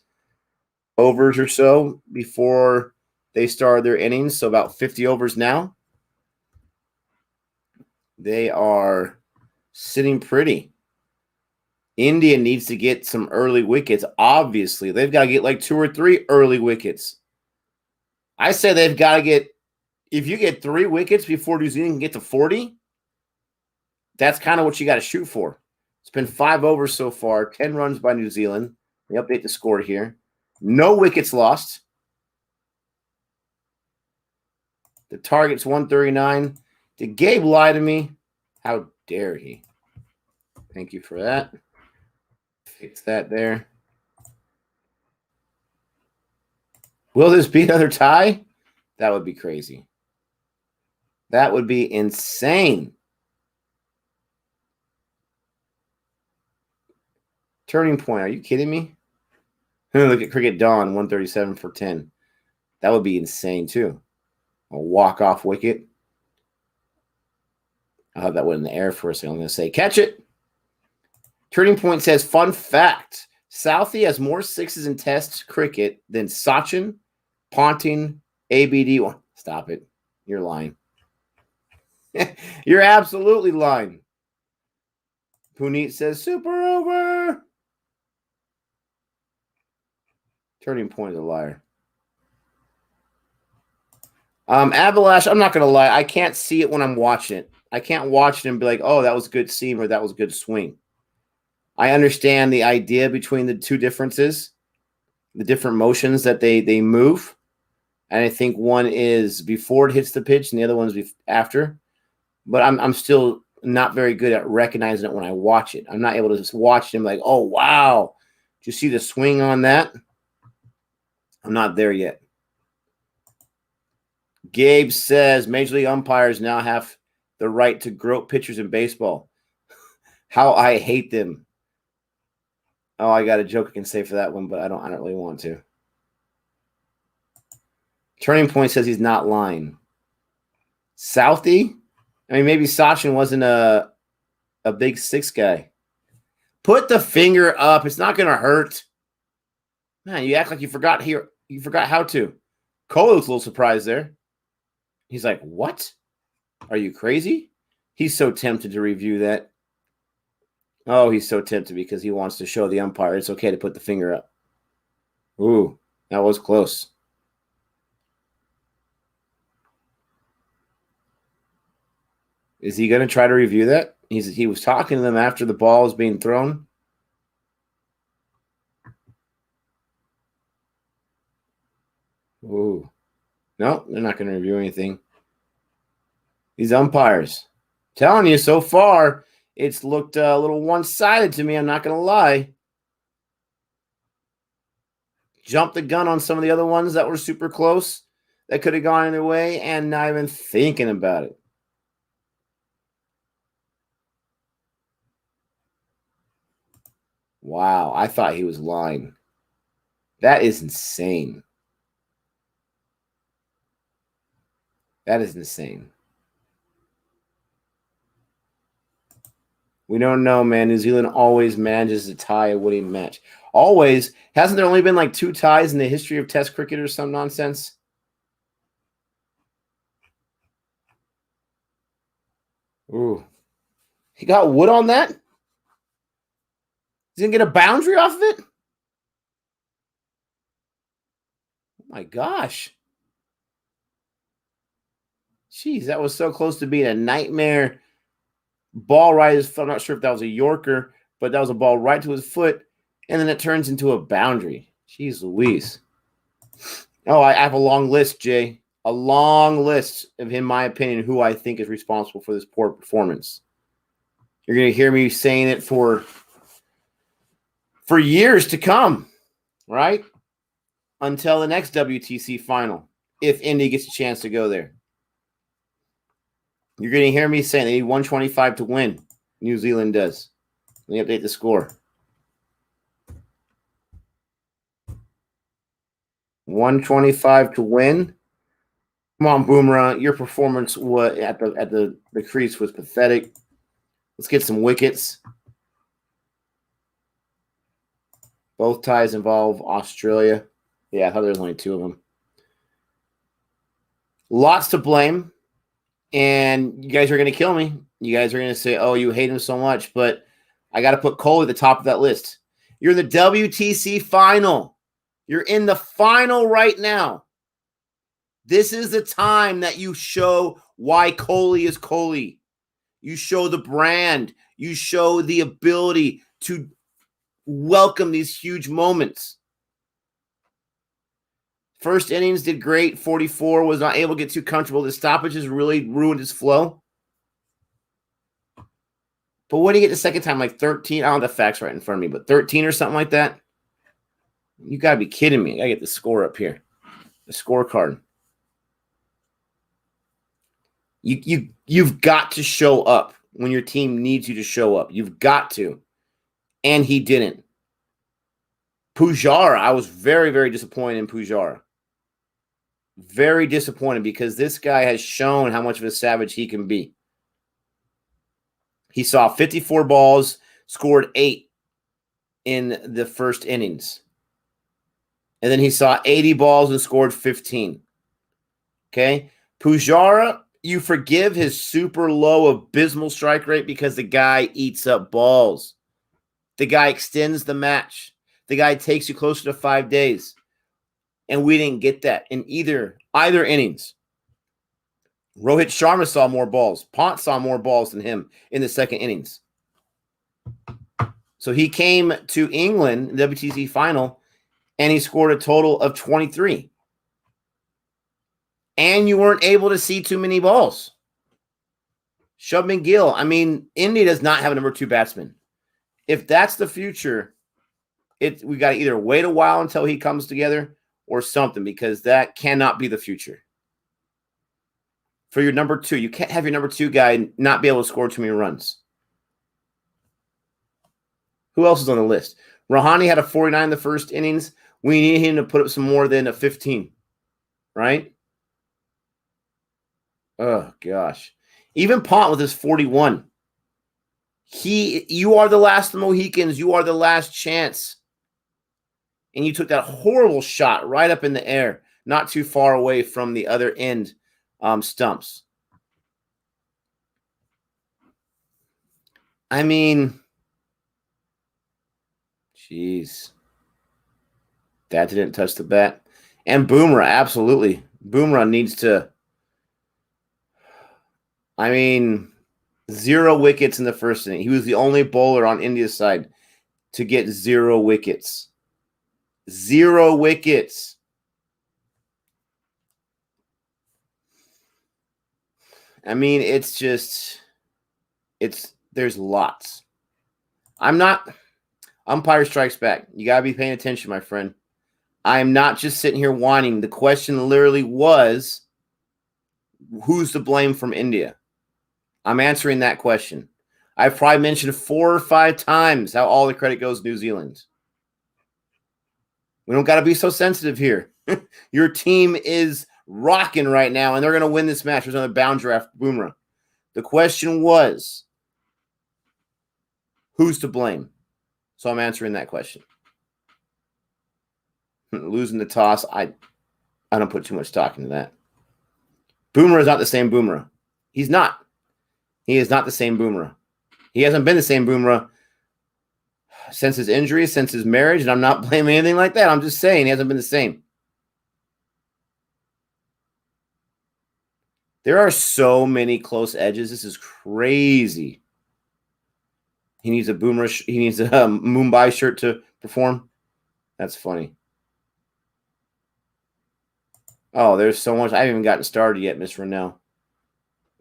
overs or so before they started their innings. So about 50 overs now. They are sitting pretty. India needs to get some early wickets. Obviously, they've got to get 2 or 3 early wickets. I say they've got to get, if you get 3 wickets before New Zealand can get to 40, that's kind of what you got to shoot for. It's been 5 overs so far, 10 runs by New Zealand. We update the score here. No wickets lost. The target's 139. Did Gabe lie to me? How dare he? Thank you for that. Fix that there. Will this be another tie? That would be crazy. That would be insane. Turning point. Are you kidding me? Look at Cricket Dawn, 137 for 10. That would be insane, too. A walk-off wicket. I'll have that one in the air for a second. I'm going to say, catch it. Turning point says, fun fact. Southey has more 6s in Test cricket than Sachin, Ponting, ABD. Stop it. You're lying. You're absolutely lying. Puneet says, super over. Turning point is a liar. Abalash, I'm not going to lie. I can't see it when I'm watching it. I can't watch it and be like, oh, that was a good seam or that was a good swing. I understand the idea between the two differences. the different motions that they move. And I think one is before it hits the pitch and the other one's after. But I'm still not very good at recognizing it when I watch it. I'm not able to just watch them like, oh, wow. Did you see the swing on that? I'm not there yet. Gabe says Major League umpires now have the right to grope pitchers in baseball. How I hate them. Oh, I got a joke I can say for that one, but I don't really want to. Turning Point says he's not lying. Southie? I mean, maybe Sachin wasn't a big six guy. Put the finger up. It's not going to hurt. Man, you act like you forgot here. You forgot how to. Cole looks a little surprised there. He's like, what? Are you crazy? He's so tempted to review that. Oh, he's so tempted because he wants to show the umpire it's okay to put the finger up. Ooh, that was close. Is he going to try to review that? He was talking to them after the ball was being thrown. Ooh. No, they're not going to review anything. These umpires. Telling you, so far, it's looked a little one-sided to me. I'm not going to lie. Jumped the gun on some of the other ones that were super close that could have gone either way and not even thinking about it. Wow, I thought he was lying. That is insane. That is insane. We don't know, man. New Zealand always manages to tie a winning match. Always. Hasn't there only been like 2 ties in the history of Test cricket or some nonsense? Ooh. He got wood on that? He's going to get a boundary off of it? Oh my gosh. Jeez, that was so close to being a nightmare ball right his foot. I'm not sure if that was a Yorker, but that was a ball right to his foot, and then it turns into a boundary. Jeez Louise. Oh, I have a long list, Jay. A long list of, in my opinion, who I think is responsible for this poor performance. You're going to hear me saying it for years to come, right? Until the next WTC final, if Indy gets a chance to go there. You're going to hear me saying they need 125 to win. New Zealand does. Let me update the score. 125 to win. Come on, Boomerang. Your performance at the crease was pathetic. Let's get some wickets. Both ties involve Australia. Yeah, I thought there was only 2 of them. Lots to blame. And you guys are going to kill me. You guys are going to say, oh, you hate him so much. But I got to put Cole at the top of that list. You're in the WTC final. You're in the final right now. This is the time that you show why Coley is Coley. You show the brand. You show the ability to welcome these huge moments. First innings did great. 44 was not able to get too comfortable. The stoppages really ruined his flow. But what do you get the second time? Like 13? I don't have the facts right in front of me, but 13 or something like that? You got to be kidding me. I got to get the score up here. The scorecard. You've got to show up when your team needs you to show up. You've got to. And he didn't. Pujara, I was very, very disappointed in Pujara. Very disappointed because this guy has shown how much of a savage he can be. He saw 54 balls, scored 8 in the first innings. And then he saw 80 balls and scored 15. Okay? Pujara, you forgive his super low, abysmal strike rate because the guy eats up balls. The guy extends the match. The guy takes you closer to 5 days. And we didn't get that in either innings. Rohit Sharma saw more balls. Pont saw more balls than him in the second innings. So he came to England, WTC final, and he scored a total of 23. And you weren't able to see too many balls. Shubman Gill, I mean, India does not have a number 2 batsman. If that's the future, we got to either wait a while until he comes together or something, because that cannot be the future. For your number 2, you can't have your number 2 guy not be able to score too many runs. Who else is on the list? Rahane had a 49 in the first innings. We need him to put up some more than a 15, right? Oh, gosh. Even Pont with his 41. You are the last of the Mohicans. You are the last chance. And you took that horrible shot right up in the air, not too far away from the other end stumps. I mean, jeez. That didn't touch the bat. And Bumrah, absolutely. Bumrah needs to, I mean, 0 wickets in the first inning. He was the only bowler on India's side to get 0 wickets. 0 wickets. I mean, it's just, there's lots. Umpire strikes back. You got to be paying attention, my friend. I am not just sitting here whining. The question literally was, who's to blame from India? I'm answering that question. I've probably mentioned 4 or 5 times how all the credit goes to New Zealand. We don't got to be so sensitive here. Your team is rocking right now, and they're going to win this match. There's another boundary after Bumrah. The question was, who's to blame? So I'm answering that question. Losing the toss, I don't put too much stock into that. Bumrah is not the same Bumrah. He's not. He is not the same Bumrah. He hasn't been the same Bumrah since his injury, since his marriage, and I'm not blaming anything like that. I'm just saying he hasn't been the same. There are so many close edges. This is crazy. He needs a Bumrah. He needs a Mumbai shirt to perform. That's funny. Oh, there's so much. I haven't even gotten started yet, Miss Rennell.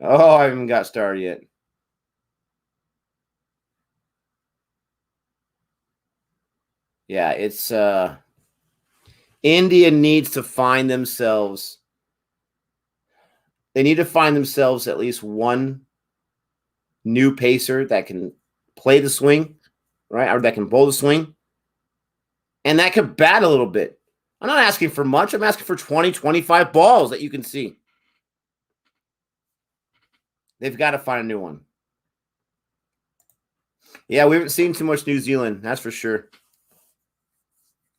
Oh, I haven't got started yet. Yeah, it's India needs to find themselves. They need to find themselves at least one new pacer that can play the swing, right? Or that can bowl the swing. And that could bat a little bit. I'm not asking for much. I'm asking for 20, 25 balls that you can see. They've got to find a new one. Yeah, we haven't seen too much New Zealand, that's for sure.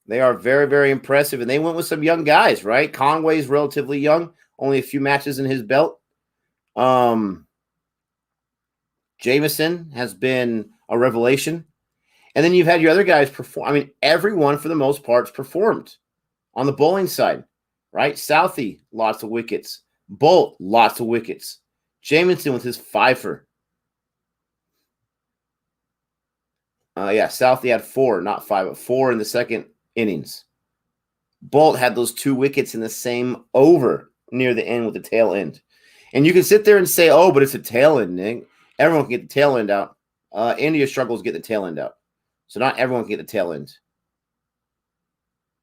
They are very, very impressive, and they went with some young guys, right? Conway's relatively young, only a few matches in his belt. Jameson has been a revelation. And then you've had your other guys perform. I mean, everyone, for the most part, performed on the bowling side, right? Southey, lots of wickets. Bolt, lots of wickets. Jameson with his fifer. Southey had 4, not 5, but 4 in the second innings. Bolt had those 2 wickets in the same over near the end with the tail end. And you can sit there and say, oh, but it's a tail end, Nick. Everyone can get the tail end out. India struggles to get the tail end out. So not everyone can get the tail end.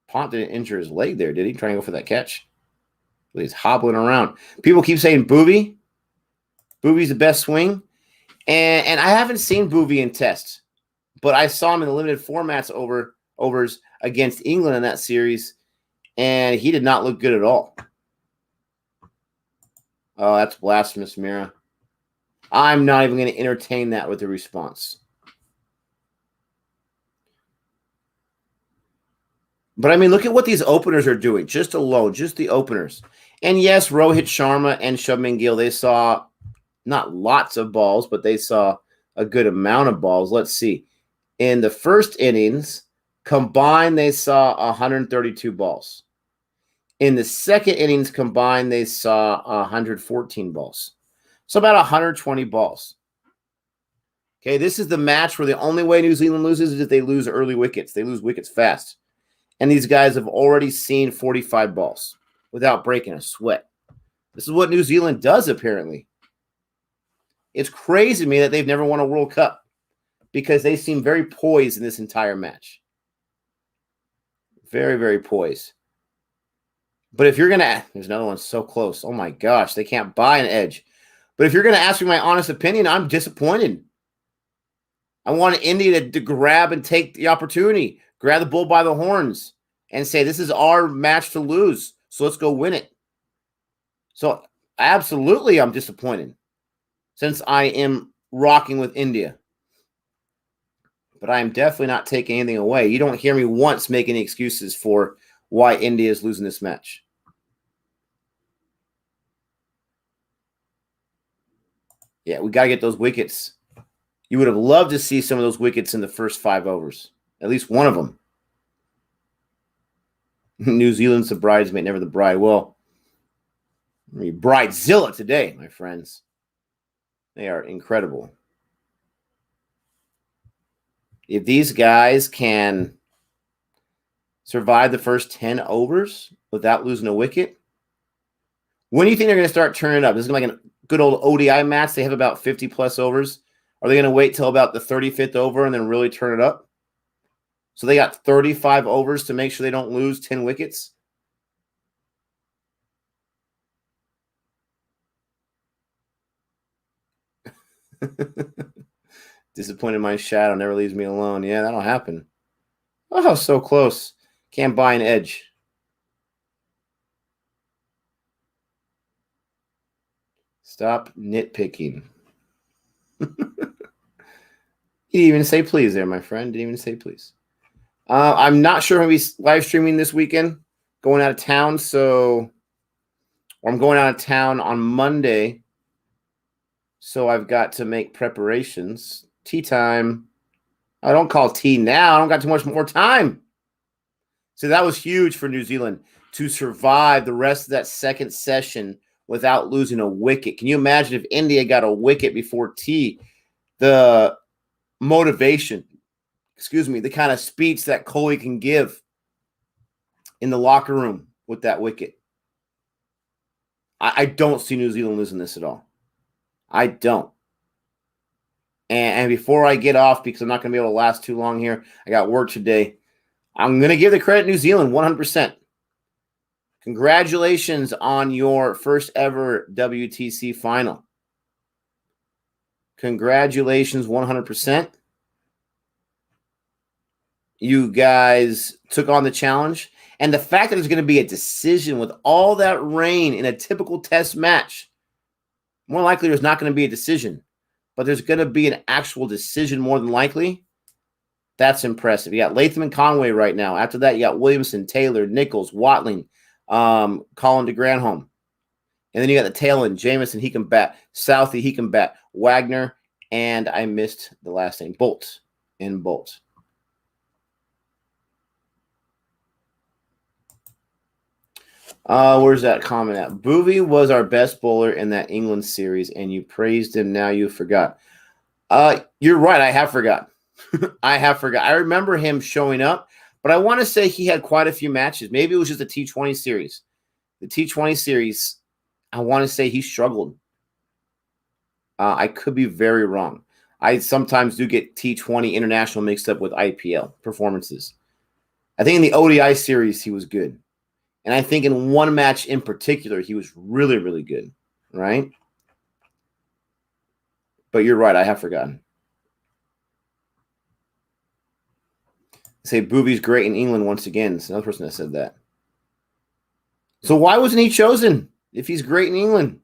Pont didn't injure his leg there, did he? Trying to go for that catch. But he's hobbling around. People keep saying Boovie. Boovie's the best swing. And I haven't seen Boovie in tests, but I saw him in the limited formats overs against England in that series, and he did not look good at all. Oh, that's blasphemous, Mira. I'm not even going to entertain that with the response. But, I mean, look at what these openers are doing, just alone, just the openers. And, yes, Rohit Sharma and Shubman Gill, they saw not lots of balls, but they saw a good amount of balls. Let's see. In the first innings, combined, they saw 132 balls. In the second innings combined, they saw 114 balls. So about 120 balls. Okay, this is the match where the only way New Zealand loses is if they lose early wickets. They lose wickets fast. And these guys have already seen 45 balls without breaking a sweat. This is what New Zealand does, apparently. It's crazy to me that they've never won a World Cup because they seem very poised in this entire match. Very, very poised. But if you're going to, there's another one so close. Oh my gosh, they can't buy an edge. But if you're going to ask me my honest opinion, I'm disappointed. I want India to grab and take the opportunity, grab the bull by the horns, and say, this is our match to lose, so let's go win it. So absolutely I'm disappointed since I am rocking with India. But I am definitely not taking anything away. You don't hear me once make any excuses for why India is losing this match. Yeah, we got to get those wickets. You would have loved to see some of those wickets in the first 5 overs. At least one of them. New Zealand's the bridesmaid, never the bride. Well, bridezilla today, my friends. They are incredible. If these guys can survive the first 10 overs without losing a wicket, when do you think they're going to start turning up? This is like a good old ODI match. They have about 50-plus overs. Are they going to wait till about the 35th over and then really turn it up? So they got 35 overs to make sure they don't lose 10 wickets. Disappointed my shadow never leaves me alone. Yeah, that'll happen. Oh, so close. Can't buy an edge. Stop nitpicking. You didn't even say please there, my friend. Didn't even say please. I'm not sure if I'll be live streaming this weekend. Going out of town, so I'm going out of town on Monday. So I've got to make preparations. Tea time. I don't call tea now. I don't got too much more time. So that was huge for New Zealand to survive the rest of that second session without losing a wicket. Can you imagine if India got a wicket before tea? The motivation, the kind of speech that Kohli can give in the locker room with that wicket. I don't see New Zealand losing this at all. I don't. And before I get off, because I'm not going to be able to last too long here, I got work today, I'm going to give the credit New Zealand 100%. Congratulations on your first ever WTC final. Congratulations 100%. You guys took on the challenge. And the fact that there's going to be a decision with all that rain in a typical test match, more likely there's not going to be a decision, but there's going to be an actual decision more than likely. That's impressive. You got Latham and Conway right now. After that, you got Williamson, Taylor, Nichols, Watling, Colin DeGranholm. And then you got the tail end, Jamison, he can bat. Southey, he can bat. Wagner, and I missed the last name, Bolt. Where's that comment at? Boovy was our best bowler in that England series, and you praised him. Now you forgot. You're right. I have forgot. I remember him showing up, but I want to say he had quite a few matches. Maybe it was just a T20 series. The T20 series, I want to say he struggled. I could be very wrong. I sometimes do get T20 international mixed up with IPL performances. I think in the ODI series, he was good. And I think in one match in particular, he was really, really good, right? But you're right. I have forgotten. Say Booby's great in England once again. It's another person that said that. So why wasn't he chosen if he's great in England?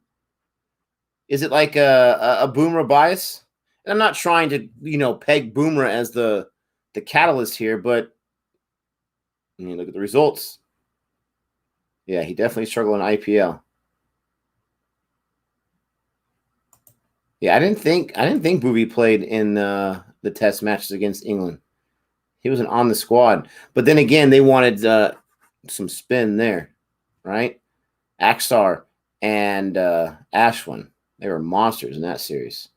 Is it like a Boomer bias? And I'm not trying to, peg Boomer as the catalyst here, but look at the results. Yeah, he definitely struggled in IPL. Yeah, I didn't think Booby played in the test matches against England. He wasn't on the squad. But then again, they wanted some spin there, right? Axar and Ashwin, they were monsters in that series.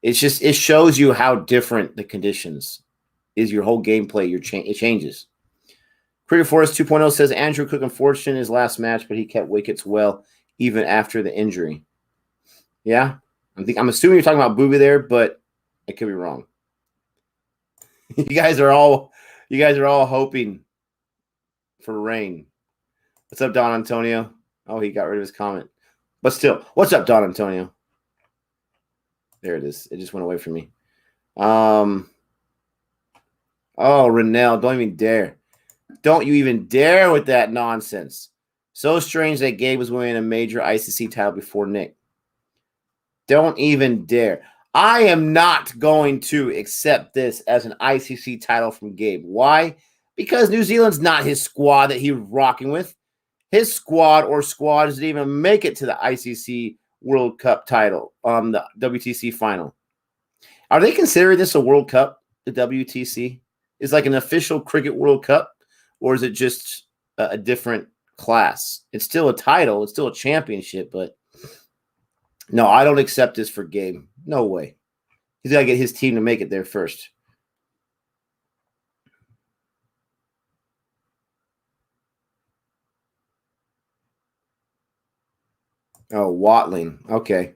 It shows you how different the conditions is. Your whole gameplay, it changes. Cricket Forest 2.0 says Andrew Cook unfortunate his last match, but he kept wickets well even after the injury. Yeah, I'm assuming you're talking about Booby there, but I could be wrong. You guys are all hoping for rain. What's up, Don Antonio? Oh, he got rid of his comment. But still, what's up, Don Antonio? There it is. It just went away from me. Oh, Renell, don't even dare. Don't you even dare with that nonsense. So strange that Gabe was winning a major ICC title before Nick. Don't even dare. I am not going to accept this as an ICC title from Gabe. Why? Because New Zealand's not his squad that he was rocking with. His squads didn't even make it to the ICC World Cup title, the WTC final. Are they considering this a World Cup, the WTC? Is like an official Cricket World Cup, or is it just a different class? It's still a title. It's still a championship, but no, I don't accept this for Gabe. No way. He's got to get his team to make it there first. Oh, Watling. Okay.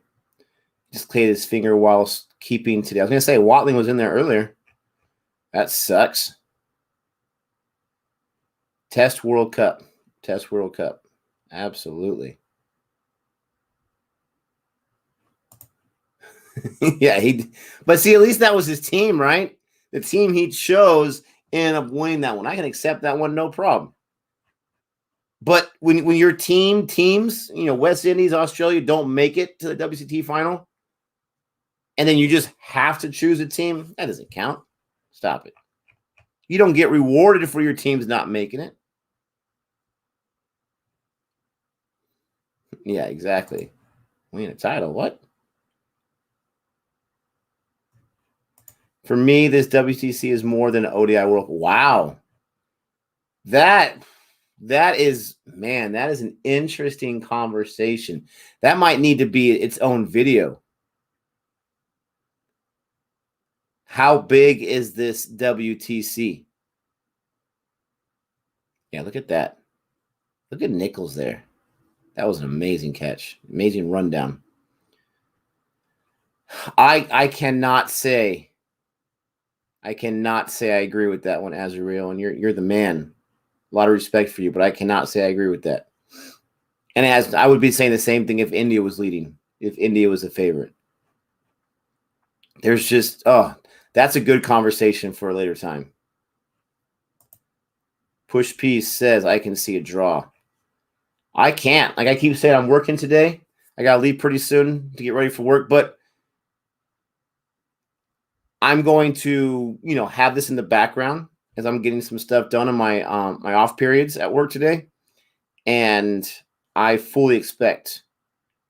Just cleared his finger while keeping today. I was going to say Watling was in there earlier. That sucks. Test World Cup. Test World Cup. Absolutely. Yeah, but see, at least that was his team, right? The team he chose ended up winning that one. I can accept that one, no problem. But when your teams, West Indies, Australia, don't make it to the WCT final, and then you just have to choose a team, that doesn't count. Stop it. You don't get rewarded for your team's not making it. Yeah, exactly. Win a title. What? For me, this WTC is more than an ODI World. Wow. That is an interesting conversation. That might need to be its own video. How big is this WTC? Yeah, look at that. Look at Nichols there. That was an amazing catch. Amazing rundown. I cannot say I agree with that one, Azrael, and you're the man. A lot of respect for you, but I cannot say I agree with that. And as I would be saying the same thing if India was leading, if India was a favorite. There's just, that's a good conversation for a later time. Push Piece says, I can see a draw. I can't. Like I keep saying, I'm working today. I got to leave pretty soon to get ready for work, but I'm going to, have this in the background as I'm getting some stuff done in my my off periods at work today. And I fully expect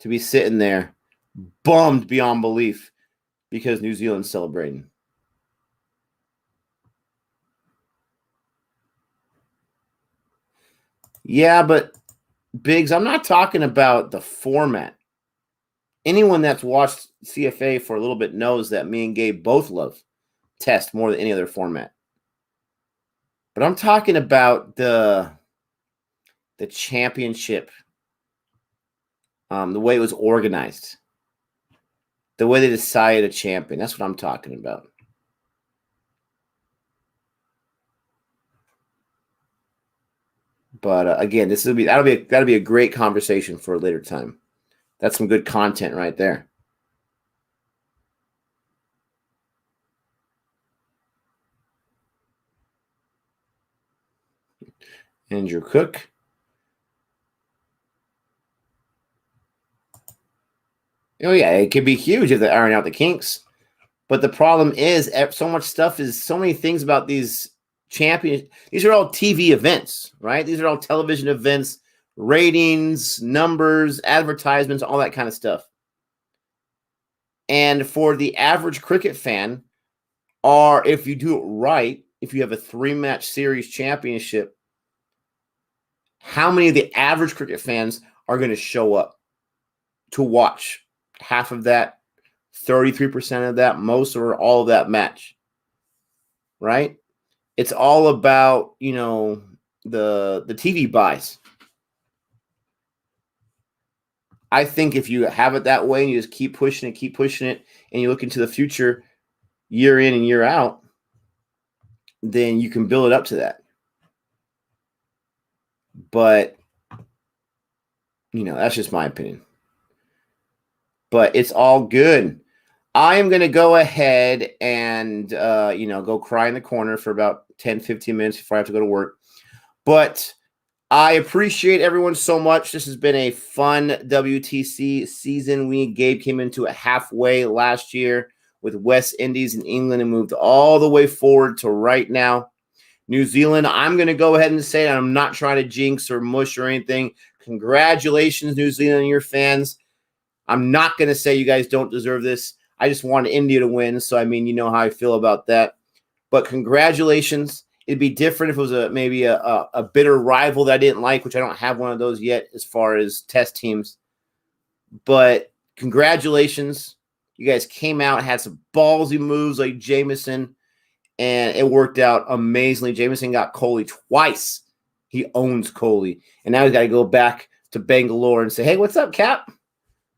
to be sitting there bummed beyond belief because New Zealand's celebrating. Yeah, but Biggs, I'm not talking about the format. Anyone that's watched CFA for a little bit knows that me and Gabe both love Test more than any other format. But I'm talking about the championship, the way it was organized, the way they decided a champion. That's what I'm talking about. But again, that'll be a great conversation for a later time. That's some good content right there. Andrew Cook. Oh yeah, it could be huge if they iron out the kinks. But the problem is so many things about these champions. These are all TV events, right? These are all television events, ratings, numbers, advertisements, all that kind of stuff. And for the average cricket fan, or if you do it right, if you have a 3-match series championship, how many of the average cricket fans are going to show up to watch half of that, 33% of that, most or all of that match, right? It's all about, TV buys. I think if you have it that way and you just keep pushing it, and you look into the future year in and year out, then you can build it up to that. But, that's just my opinion. But it's all good. I am going to go ahead and, go cry in the corner for about 10, 15 minutes before I have to go to work. But I appreciate everyone so much. This has been a fun WTC season. Gabe came into it halfway last year with West Indies and England and moved all the way forward to right now. New Zealand, I'm going to go ahead and say, I'm not trying to jinx or mush or anything. Congratulations, New Zealand and your fans. I'm not going to say you guys don't deserve this. I just wanted India to win. So, you know how I feel about that. But congratulations. It'd be different if it was maybe a bitter rival that I didn't like, which I don't have one of those yet as far as test teams. But congratulations. You guys came out, had some ballsy moves like Jameson, and it worked out amazingly. Jameson got Kohli twice. He owns Kohli. And now he's got to go back to Bangalore and say, hey, what's up, Cap?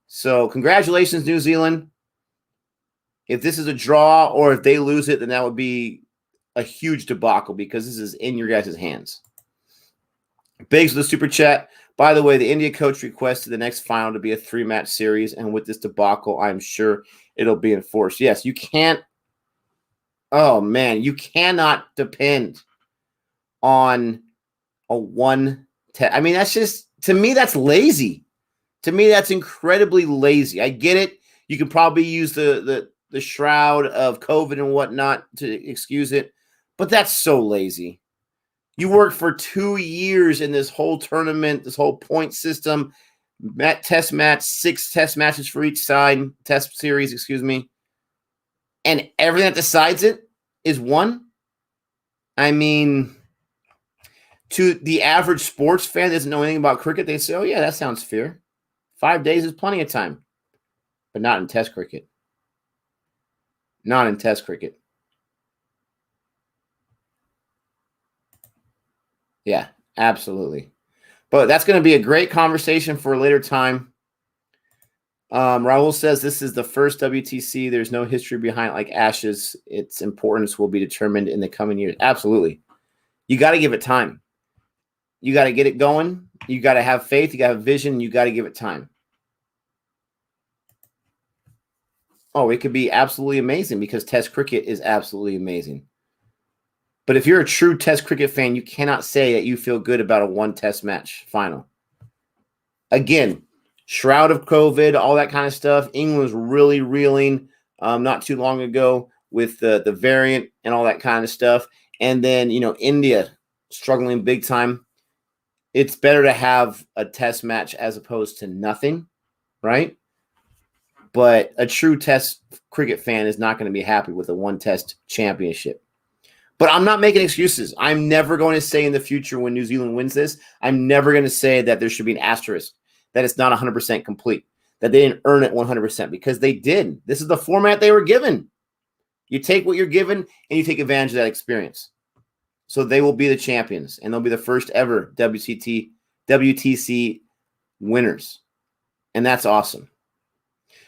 So congratulations, New Zealand. If this is a draw or if they lose it, then that would be a huge debacle because this is in your guys' hands. Biggs with the super chat. By the way, the India coach requested the next final to be a 3-match series, and with this debacle, I'm sure it'll be enforced. Yes, you can't. Oh, man, you cannot depend on a one test. That's just, to me, that's lazy. To me, that's incredibly lazy. I get it. You can probably use the shroud of COVID and whatnot to excuse it, but that's so lazy. You worked for 2 years in this whole tournament, this whole point system, test match, 6 test matches for each side, test series, and everything that decides it is one. To the average sports fan that doesn't know anything about cricket, they say, oh, yeah, that sounds fair. 5 days is plenty of time, but not in test cricket. Not in test cricket. Yeah, absolutely. But that's going to be a great conversation for a later time. Raul says this is the first WTC. There's no history behind it like Ashes. Its importance will be determined in the coming years. Absolutely. You got to give it time. You got to get it going. You got to have faith. You got to have vision. You got to give it time. Oh, it could be absolutely amazing because test cricket is absolutely amazing. But if you're a true test cricket fan, you cannot say that you feel good about a 1 test match final. Again, shroud of COVID, all that kind of stuff. England was really reeling not too long ago with the variant and all that kind of stuff. And then, India struggling big time. It's better to have a test match as opposed to nothing, right? But a true test cricket fan is not going to be happy with a 1 test championship. But I'm not making excuses. I'm never going to say in the future when New Zealand wins this, I'm never going to say that there should be an asterisk, that it's not 100% complete, that they didn't earn it 100%, because they did. This is the format they were given. You take what you're given and you take advantage of that experience. So they will be the champions, and they'll be the first ever WTC winners. And that's awesome.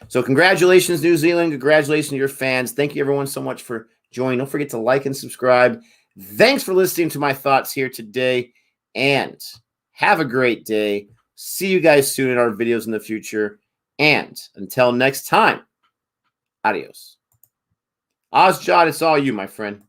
So congratulations, New Zealand. Congratulations to your fans. Thank you, everyone, so much for joining. Don't forget to like and subscribe. Thanks for listening to my thoughts here today, and have a great day. See you guys soon in our videos in the future. And until next time, adios. Ozjod, it's all you, my friend.